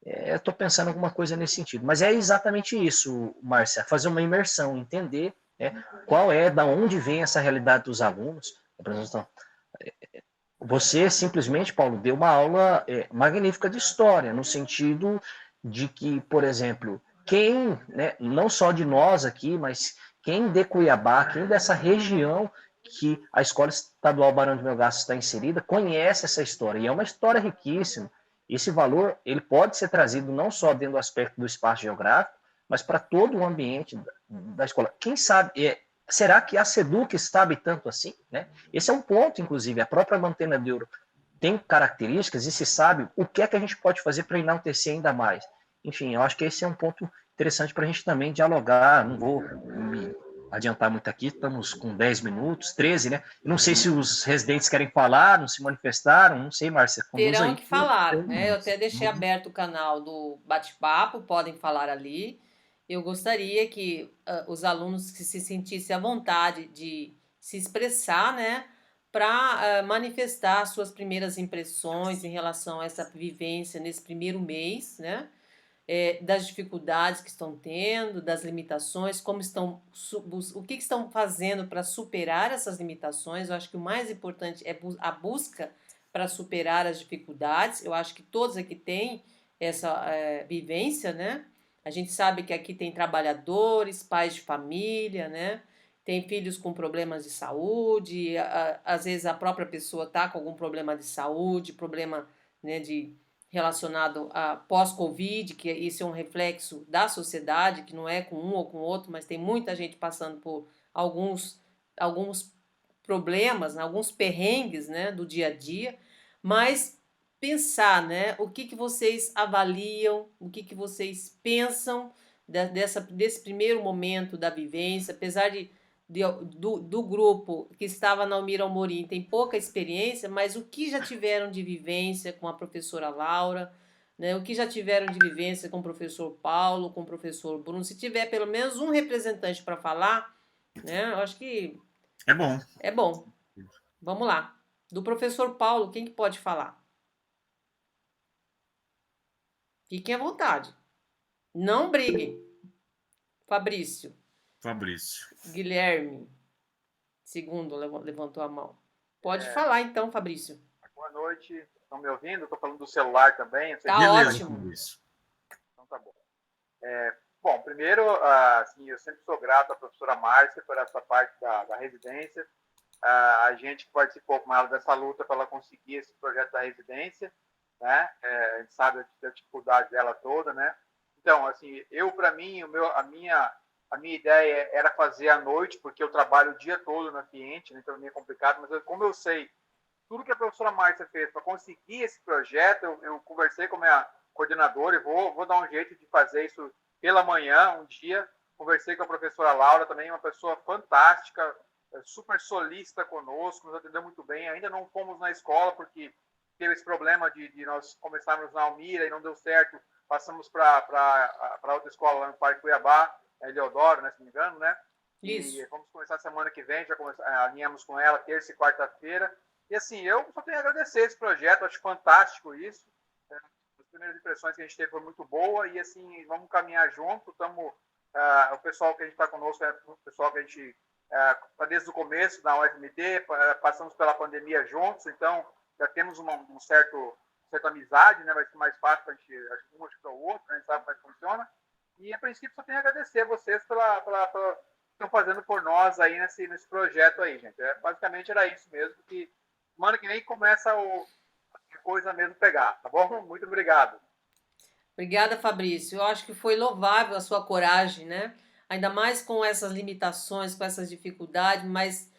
Eu estou pensando em alguma coisa nesse sentido. Mas é exatamente isso, Márcia, fazer uma imersão, entender, né, qual da onde vem essa realidade dos alunos. Você simplesmente, Paulo, deu uma aula magnífica de história, no sentido de que, por exemplo, quem, né, não só de nós aqui, mas quem de Cuiabá, quem dessa região que a Escola Estadual Barão de Melgaço está inserida, conhece essa história, e é uma história riquíssima. Esse valor ele pode ser trazido não só dentro do aspecto do espaço geográfico, mas para todo o ambiente da escola. Quem sabe, será que a SEDUC sabe tanto assim? Né? Esse é um ponto, inclusive, a própria Mantena de Ouro tem características e se sabe o que é que a gente pode fazer para enaltecer ainda mais. Enfim, eu acho que esse é um ponto interessante para a gente também dialogar. Não vou me adiantar muito aqui, estamos com 10 minutos, 13, né? Não sei se os residentes querem falar, não se manifestaram, não sei, Márcia, conduz Terão aí. que falar, né? Eu até deixei aberto o canal do bate-papo, podem falar ali. Eu gostaria que os alunos que se sentissem à vontade de se expressar, né, para manifestar suas primeiras impressões em relação a essa vivência nesse primeiro mês, né? Das dificuldades que estão tendo, das limitações, como estão, o que estão fazendo para superar essas limitações. Eu acho que o mais importante é a busca para superar as dificuldades. Eu acho que todos aqui têm essa vivência, né? A gente sabe que aqui tem trabalhadores, pais de família, né? Tem filhos com problemas de saúde, às vezes a própria pessoa está com algum problema de saúde, problema, né, relacionado a pós-Covid, que isso é um reflexo da sociedade, que não é com um ou com outro, mas tem muita gente passando por alguns problemas, né, alguns perrengues, né, do dia a dia, mas pensar, né, o que vocês avaliam, o que vocês pensam desse primeiro momento da vivência, apesar do grupo que estava na Almira Amorim tem pouca experiência, mas o que já tiveram de vivência com a professora Laura, né? O que já tiveram de vivência com o professor Paulo, com o professor Bruno. Se tiver pelo menos um representante para falar, né? Eu acho que É bom. é bom. Vamos lá. Do professor Paulo, quem que pode falar? Fiquem à vontade. Não briguem. Fabrício. Fabrício. Guilherme. Segundo levantou a mão. Pode falar então, Fabrício. Boa noite. Estão me ouvindo? Estou falando do celular também. Tá Beleza, ótimo. Fabrício. Então tá bom. Bom, primeiro, assim, eu sempre sou grato à professora Márcia por essa parte da residência. A gente participou com ela dessa luta para ela conseguir esse projeto da residência, né? A gente sabe da dificuldade dela toda, né? Então, assim, para mim, a minha ideia era fazer à noite, porque eu trabalho o dia todo na Fiente, né? Então é meio complicado, mas como eu sei tudo que a professora Márcia fez para conseguir esse projeto, eu conversei com a minha coordenadora e vou dar um jeito de fazer isso pela manhã, um dia. Conversei com a professora Laura, também uma pessoa fantástica, super solícita conosco, nos atendeu muito bem. Ainda não fomos na escola, porque teve esse problema de nós começarmos na Almira e não deu certo. Passamos para outra escola lá no Parque Cuiabá, Eleodoro, né, se não me engano, né? Isso. E vamos começar semana que vem, já alinhamos com ela terça e quarta-feira. E assim, eu só tenho a agradecer esse projeto, acho fantástico isso. As primeiras impressões que a gente teve foi muito boa e assim, vamos caminhar junto. O pessoal que a gente está conosco é o pessoal que a gente está desde o começo da UFMT, passamos pela pandemia juntos, então já temos uma certa amizade, né? Vai ser mais fácil para a gente, acho que um ajudar o outro, né? A gente sabe como é que funciona. E a princípio só tenho a agradecer a vocês pela estão fazendo por nós aí nesse projeto aí, gente. Basicamente era isso mesmo, que semana que vem começa a coisa mesmo pegar, tá bom? Muito obrigado. Obrigada, Fabrício. Eu acho que foi louvável a sua coragem, né? Ainda mais com essas limitações, com essas dificuldades, mas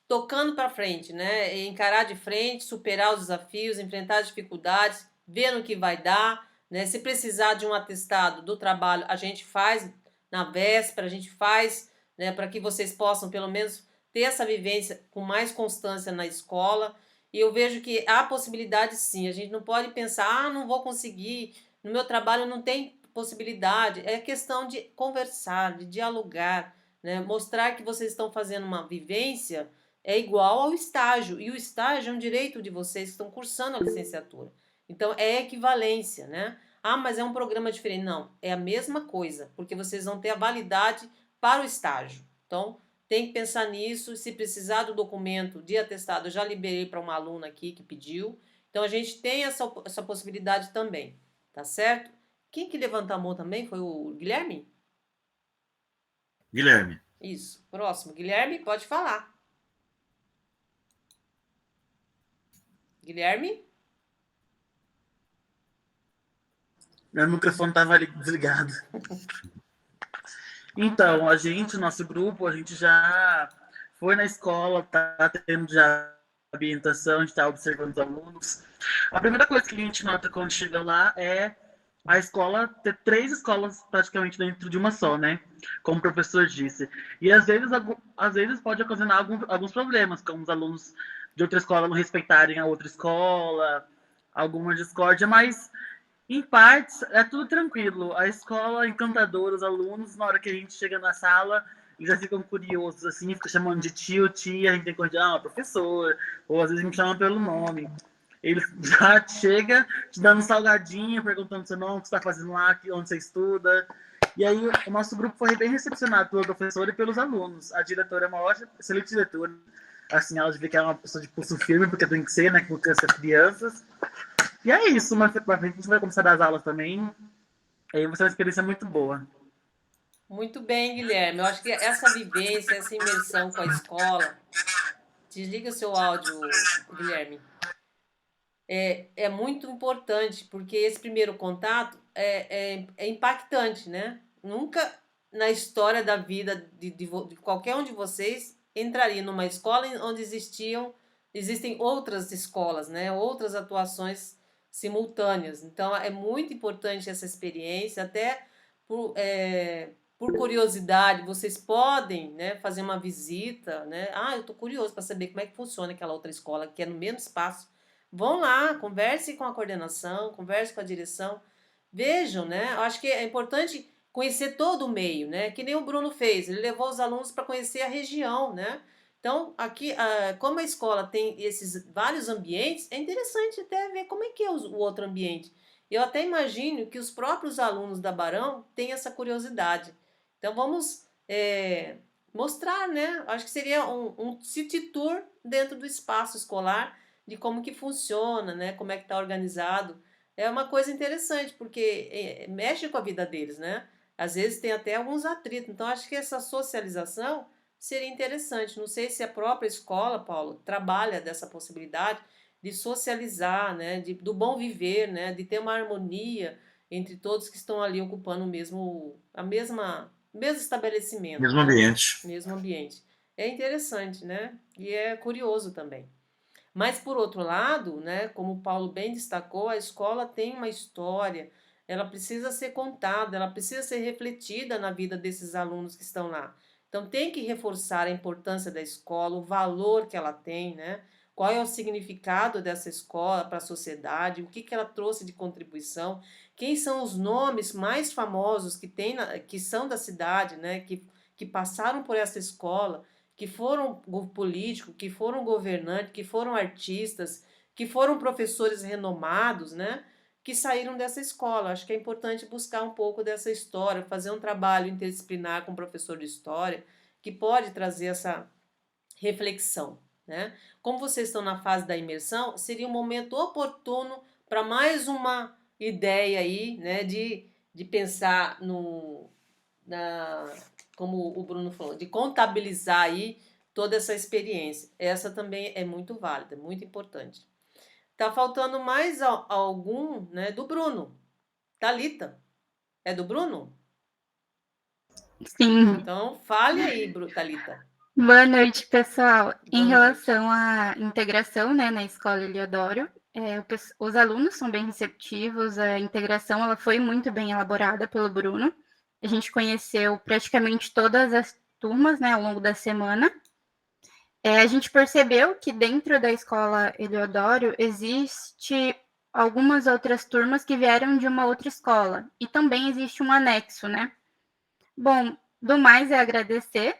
tocando para frente, né? Encarar de frente, superar os desafios, enfrentar as dificuldades, ver no que vai dar, né? Se precisar de um atestado do trabalho, a gente faz na véspera, a gente faz, né? Para que vocês possam pelo menos ter essa vivência com mais constância na escola. E eu vejo que há possibilidade sim. A gente não pode pensar, não vou conseguir, no meu trabalho não tem possibilidade. É questão de conversar, de dialogar, né? Mostrar que vocês estão fazendo uma vivência é igual ao estágio. E o estágio é um direito de vocês que estão cursando a licenciatura. Então, é equivalência, né? Mas é um programa diferente. Não, é a mesma coisa, porque vocês vão ter a validade para o estágio. Então, tem que pensar nisso. Se precisar do documento de atestado, eu já liberei para uma aluna aqui que pediu. Então, a gente tem essa possibilidade também, tá certo? Quem que levantou a mão também foi o Guilherme? Guilherme. Isso. Próximo. Guilherme, pode falar. Guilherme? Meu microfone estava desligado. Então, nosso grupo, a gente já foi na escola, tá tendo já ambientação, a gente está observando os alunos. A primeira coisa que a gente nota quando chega lá é a escola ter 3 escolas praticamente dentro de uma só, né? Como o professor disse. E às vezes pode ocasionar alguns problemas, como os alunos de outra escola não respeitarem a outra escola, alguma discórdia, mas em partes é tudo tranquilo. A escola é encantadora, os alunos, na hora que a gente chega na sala, eles já ficam curiosos, assim, ficam chamando de tio, tia, a gente tem que corrigir, professor, ou às vezes me chamam pelo nome. Ele já chega te dando um salgadinho, perguntando seu nome, o que você está fazendo lá, onde você estuda. E aí o nosso grupo foi bem recepcionado pelo professor e pelos alunos. A diretora é uma ótima, excelente diretora. Assim, ela vê que é uma pessoa de pulso firme, porque tem que ser, né, com crianças. E é isso, mas pra frente a gente vai começar das aulas também. Aí vai ser uma experiência muito boa. Muito bem, Guilherme. Eu acho que essa vivência, essa imersão com a escola. Desliga seu áudio, Guilherme. É muito importante, porque esse primeiro contato é impactante, né? Nunca na história da vida de qualquer um de vocês entraria numa escola onde existem outras escolas, né? Outras atuações simultâneas. Então, é muito importante essa experiência, até por curiosidade, vocês podem, né, fazer uma visita, né? Eu estou curioso para saber como é que funciona aquela outra escola, que é no mesmo espaço. Vão lá, converse com a coordenação, converse com a direção, vejam, né? Eu acho que é importante conhecer todo o meio, né? Que nem o Bruno fez, ele levou os alunos para conhecer a região, né? Então, aqui, como a escola tem esses vários ambientes, é interessante até ver como é que é o outro ambiente. Eu até imagino que os próprios alunos da Barão têm essa curiosidade. Então, vamos mostrar, né? Acho que seria um city tour dentro do espaço escolar, de como que funciona, né? Como é que está organizado. É uma coisa interessante, porque mexe com a vida deles, né? Às vezes tem até alguns atritos. Então, acho que essa socialização seria interessante. Não sei se a própria escola, Paulo, trabalha dessa possibilidade de socializar, né, do bom viver, né, de ter uma harmonia entre todos que estão ali ocupando o mesmo estabelecimento, Mesmo né, ambiente. mesmo ambiente. É interessante, né, e é curioso também. Mas, por outro lado, né, como o Paulo bem destacou, a escola tem uma história, ela precisa ser contada, ela precisa ser refletida na vida desses alunos que estão lá. Então, tem que reforçar a importância da escola, o valor que ela tem, né? Qual é o significado dessa escola para a sociedade, o que ela trouxe de contribuição, quem são os nomes mais famosos que são da cidade, né? Que passaram por essa escola, que foram políticos, que foram governantes, que foram artistas, que foram professores renomados, né? Que saíram dessa escola. Acho que é importante buscar um pouco dessa história, fazer um trabalho interdisciplinar com o professor de história, que pode trazer essa reflexão, né? Como vocês estão na fase da imersão, seria um momento oportuno para mais uma ideia aí, né? De pensar na, como o Bruno falou, de contabilizar aí toda essa experiência. Essa também é muito válida, muito importante. Tá faltando mais algum, né, do Bruno. Thalita, é do Bruno? Sim. Então, fale aí, Thalita. Boa noite, pessoal. Em Boa relação à integração, né, na Escola Eliodoro, os alunos são bem receptivos, a integração ela foi muito bem elaborada pelo Bruno. A gente conheceu praticamente todas as turmas, né, ao longo da semana. A gente percebeu que dentro da Escola Eliodoro existe algumas outras turmas que vieram de uma outra escola, e também existe um anexo, né? Bom, do mais é agradecer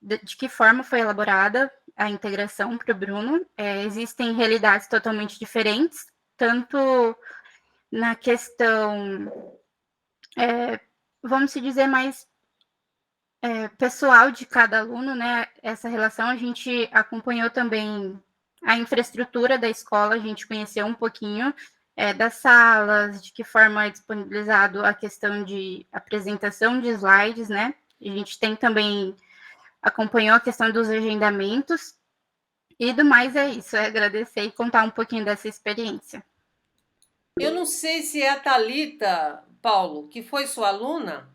de que forma foi elaborada a integração para o Bruno. Existem realidades totalmente diferentes, tanto na questão, vamos dizer, mais pessoal de cada aluno, né? Essa relação a gente acompanhou também a infraestrutura da escola, a gente conheceu um pouquinho das salas, de que forma é disponibilizado a questão de apresentação de slides, né? A gente tem também acompanhou a questão dos agendamentos e do mais é isso, é agradecer e contar um pouquinho dessa experiência. Eu não sei se é a Thalita, Paulo, que foi sua aluna.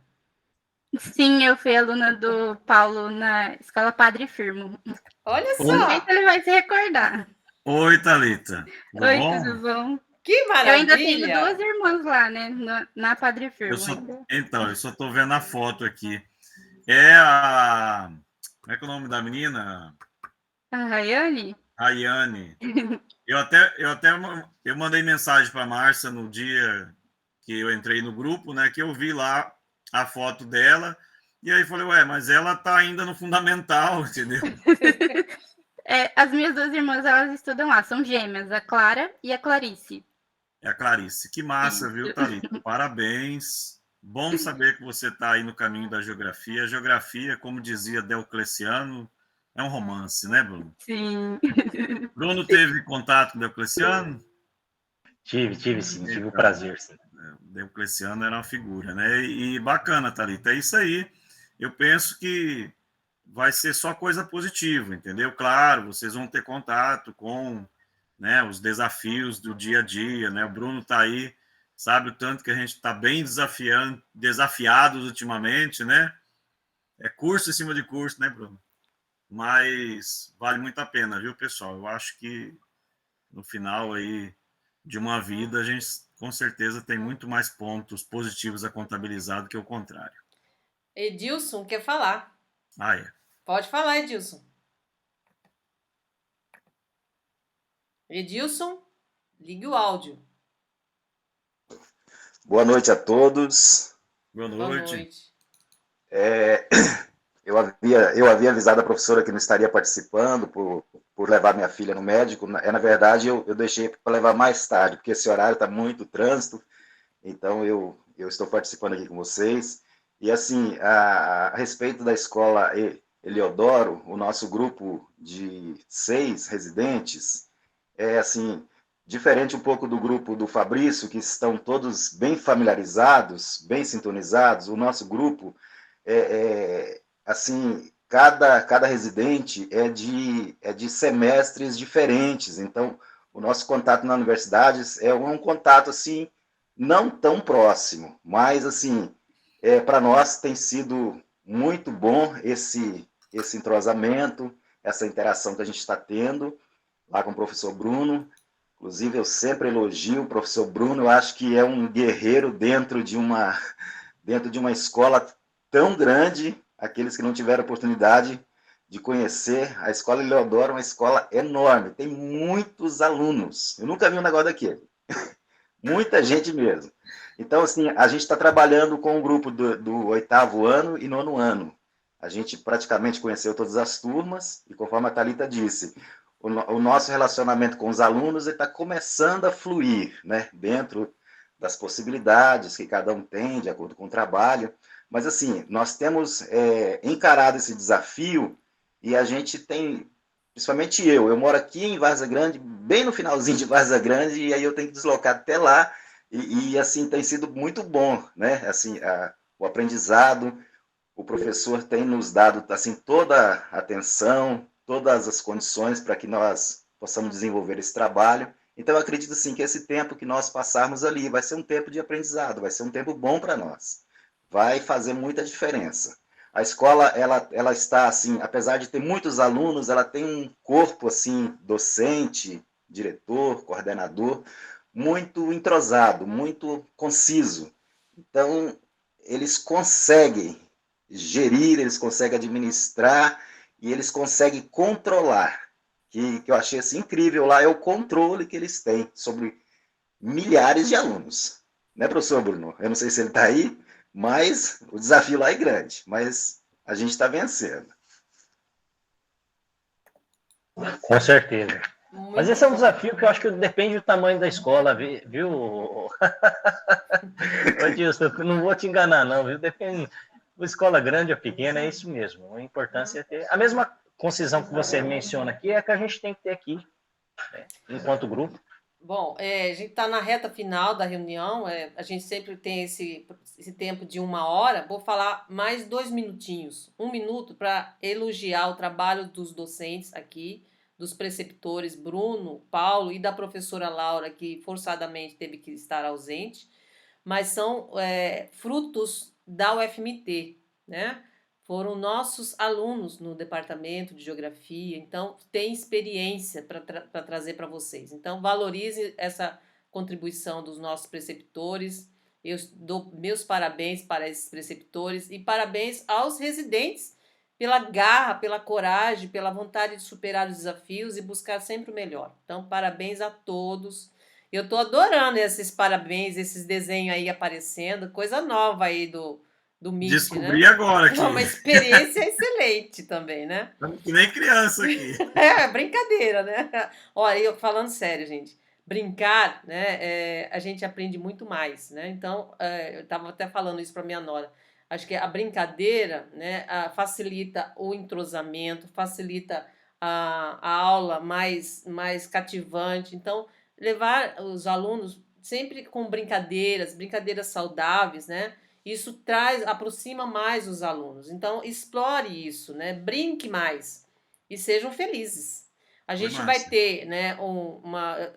Sim, eu fui aluna do Paulo na Escola Padre Firmo. Olha Não sei só, se ele vai se recordar. Oi, Thalita. Tudo Oi, bom? tudo bom? que Eu ainda tenho maravilha! duas irmãs lá, né? Na Padre Firmo ainda. Então, eu só tô vendo a foto aqui. É a. Como é que é o nome da menina? A Rayane? Rayane. Eu mandei mensagem para a Márcia no dia que eu entrei no grupo, né? Que eu vi lá a foto dela. E aí falei, ué, mas ela tá ainda no fundamental, entendeu? As minhas duas irmãs, elas estudam lá, são gêmeas, a Clara e a Clarice. É a Clarice. Que massa, viu, Thalita? Parabéns. Bom saber que você está aí no caminho da geografia. A geografia, como dizia Diocleciano, é um romance, né, Bruno? Sim. Bruno teve contato com Diocleciano? Tive sim, tive o prazer, sim. Diocleciano era uma figura, né? E bacana, Thalita. É isso aí. Eu penso que vai ser só coisa positiva, entendeu? Claro, vocês vão ter contato com, né, os desafios do dia a dia, né? O Bruno está aí, sabe o tanto que a gente está bem desafiados ultimamente, né? É curso em cima de curso, né, Bruno? Mas vale muito a pena, viu, pessoal? Eu acho que no final aí de uma vida, a gente com certeza tem muito mais pontos positivos a contabilizar do que o contrário. Edilson quer falar. Ah, é. Pode falar, Edilson. Edilson, ligue o áudio. Boa noite a todos. Boa Boa noite. noite. eu havia avisado a professora que não estaria participando por levar minha filha no médico. Na verdade, eu deixei para levar mais tarde, porque esse horário está muito trânsito, então eu estou participando aqui com vocês. E assim, a respeito da escola Eliodoro, o nosso grupo de 6 residentes é assim, diferente um pouco do grupo do Fabrício, que estão todos bem familiarizados, bem sintonizados. O nosso grupo assim, cada residente é de semestres diferentes. Então, o nosso contato na universidade é um contato assim não tão próximo, mas assim, para nós tem sido muito bom esse entrosamento, essa interação que a gente está tendo lá com o professor Bruno. Inclusive, eu sempre elogio o professor Bruno, eu acho que é um guerreiro dentro de uma escola tão grande. Aqueles que não tiveram oportunidade de conhecer, a escola Eleodoro é uma escola enorme, tem muitos alunos. Eu nunca vi um negócio daquele. Muita gente mesmo. Então, assim, a gente está trabalhando com o grupo do 8º ano e 9º ano. A gente praticamente conheceu todas as turmas, e conforme a Thalita disse, o nosso relacionamento com os alunos está começando a fluir, né? Dentro das possibilidades que cada um tem, de acordo com o trabalho. Mas, assim, nós temos encarado esse desafio, e a gente tem, principalmente eu moro aqui em Várzea Grande, bem no finalzinho de Várzea Grande, e aí eu tenho que deslocar até lá, e assim, tem sido muito bom, né? Assim, o aprendizado, o professor tem nos dado assim toda a atenção, todas as condições para que nós possamos desenvolver esse trabalho. Então, eu acredito sim que esse tempo que nós passarmos ali vai ser um tempo de aprendizado, vai ser um tempo bom para nós. Vai fazer muita diferença. A escola, ela está assim, apesar de ter muitos alunos, ela tem um corpo assim, docente, diretor, coordenador, muito entrosado, muito conciso. Então, eles conseguem gerir, eles conseguem administrar e eles conseguem controlar. Que eu achei assim, incrível lá é o controle que eles têm sobre milhares de alunos. Né, professor Bruno? Eu não sei se ele está aí, mas o desafio lá é grande. Mas a gente está vencendo. Com certeza. Muito Mas esse é um bom. desafio que eu acho que depende do tamanho da escola, viu? Ô, Dilson, eu não vou te enganar, não, viu? Depende. Escola grande ou pequena, é isso mesmo. A importância é ter. A mesma concisão que você menciona aqui é a que a gente tem que ter aqui, né, enquanto grupo. Bom, a gente está na reta final da reunião, a gente sempre tem esse tempo de 1 hora. Vou falar mais 2 minutinhos. 1 minuto para elogiar o trabalho dos docentes aqui, dos preceptores Bruno, Paulo e da professora Laura, que forçadamente teve que estar ausente, mas são frutos da UFMT, né? Foram nossos alunos no departamento de geografia, então tem experiência para trazer para vocês. Então valorize essa contribuição dos nossos preceptores. Eu dou meus parabéns para esses preceptores e parabéns aos residentes pela garra, pela coragem, pela vontade de superar os desafios e buscar sempre o melhor. Então parabéns a todos. Eu estou adorando esses parabéns, esses desenhos aí aparecendo, coisa nova aí do Meet, Descobri né? agora aqui. É uma experiência excelente também, né? Estamos que nem criança aqui. Brincadeira, né? Olha, eu falando sério, gente, brincar, né? A gente aprende muito mais, né? Então, eu estava até falando isso para minha nora. Acho que a brincadeira, né, facilita o entrosamento, facilita a aula mais cativante. Então, levar os alunos sempre com brincadeiras saudáveis, né? Isso aproxima mais os alunos. Então, explore isso, né? Brinque mais e sejam felizes. A Foi gente vai massa. ter, né,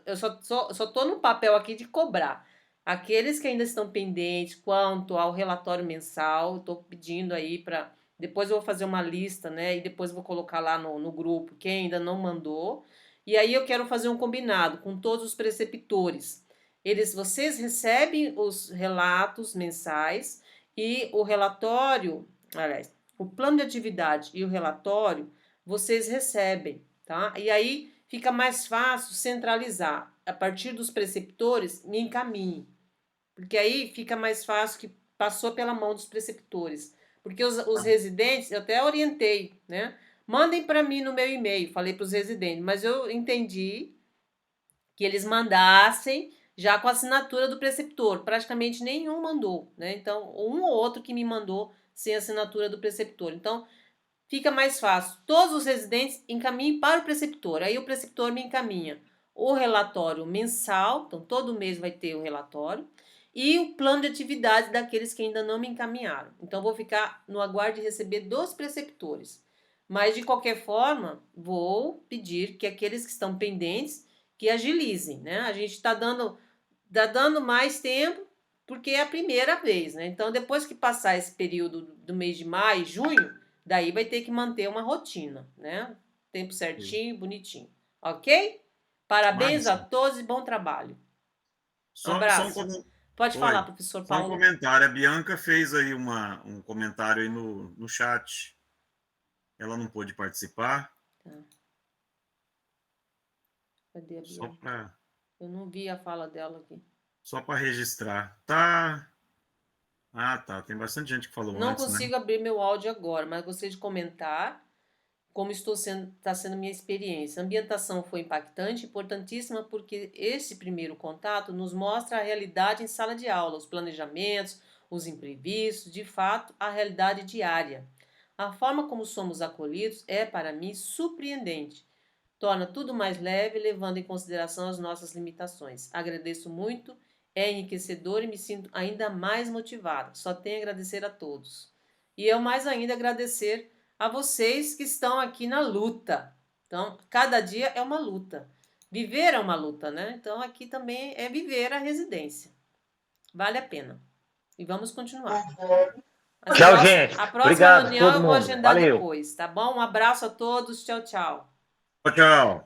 eu só tô no papel aqui de cobrar. Aqueles que ainda estão pendentes quanto ao relatório mensal, estou pedindo aí para. Depois eu vou fazer uma lista, né? E depois eu vou colocar lá no grupo quem ainda não mandou. E aí eu quero fazer um combinado com todos os preceptores. Vocês recebem os relatos mensais e o relatório, aliás, o plano de atividade e o relatório vocês recebem, tá? E aí fica mais fácil centralizar. A partir dos preceptores, me encaminhe. Porque aí fica mais fácil que passou pela mão dos preceptores. Porque os residentes, eu até orientei, né? Mandem para mim no meu e-mail, falei para os residentes, mas eu entendi que eles mandassem já com a assinatura do preceptor. Praticamente nenhum mandou, né? Então, um ou outro que me mandou sem assinatura do preceptor. Então, fica mais fácil. Todos os residentes encaminhem para o preceptor. Aí o preceptor me encaminha o relatório mensal, então todo mês vai ter o relatório, e o plano de atividades daqueles que ainda não me encaminharam. Então, vou ficar no aguardo de receber dos preceptores. Mas, de qualquer forma, vou pedir que aqueles que estão pendentes, que agilizem, né? A gente está dando mais tempo, porque é a primeira vez, né? Então, depois que passar esse período do mês de maio, junho, daí vai ter que manter uma rotina, né? Tempo certinho, bonitinho. Ok? Parabéns a todos e bom trabalho. Um abraço. Pode falar, professor Só um Paulo. comentário. A Bianca fez aí um comentário aí no chat. Ela não pôde participar. Tá. Cadê a Só Bianca? para Eu não vi a fala dela aqui. só para registrar. Tá. Ah, tá. Tem bastante gente que falou Não antes, consigo né? abrir meu áudio agora, mas gostaria de comentar como está sendo minha experiência. A ambientação foi impactante, importantíssima, porque esse primeiro contato nos mostra a realidade em sala de aula, os planejamentos, os imprevistos, de fato, a realidade diária. A forma como somos acolhidos é, para mim, surpreendente. Torna tudo mais leve, levando em consideração as nossas limitações. Agradeço muito, é enriquecedor e me sinto ainda mais motivada. Só tenho a agradecer a todos. E eu mais ainda agradecer a vocês que estão aqui na luta. Então, cada dia é uma luta. Viver é uma luta, né? Então, aqui também é viver a residência. Vale a pena. E vamos continuar. Tchau, gente. A próxima Obrigado, reunião todo eu vou mundo. agendar Valeu. depois, tá bom? Um abraço a todos. Tchau, tchau. Tchau, tchau.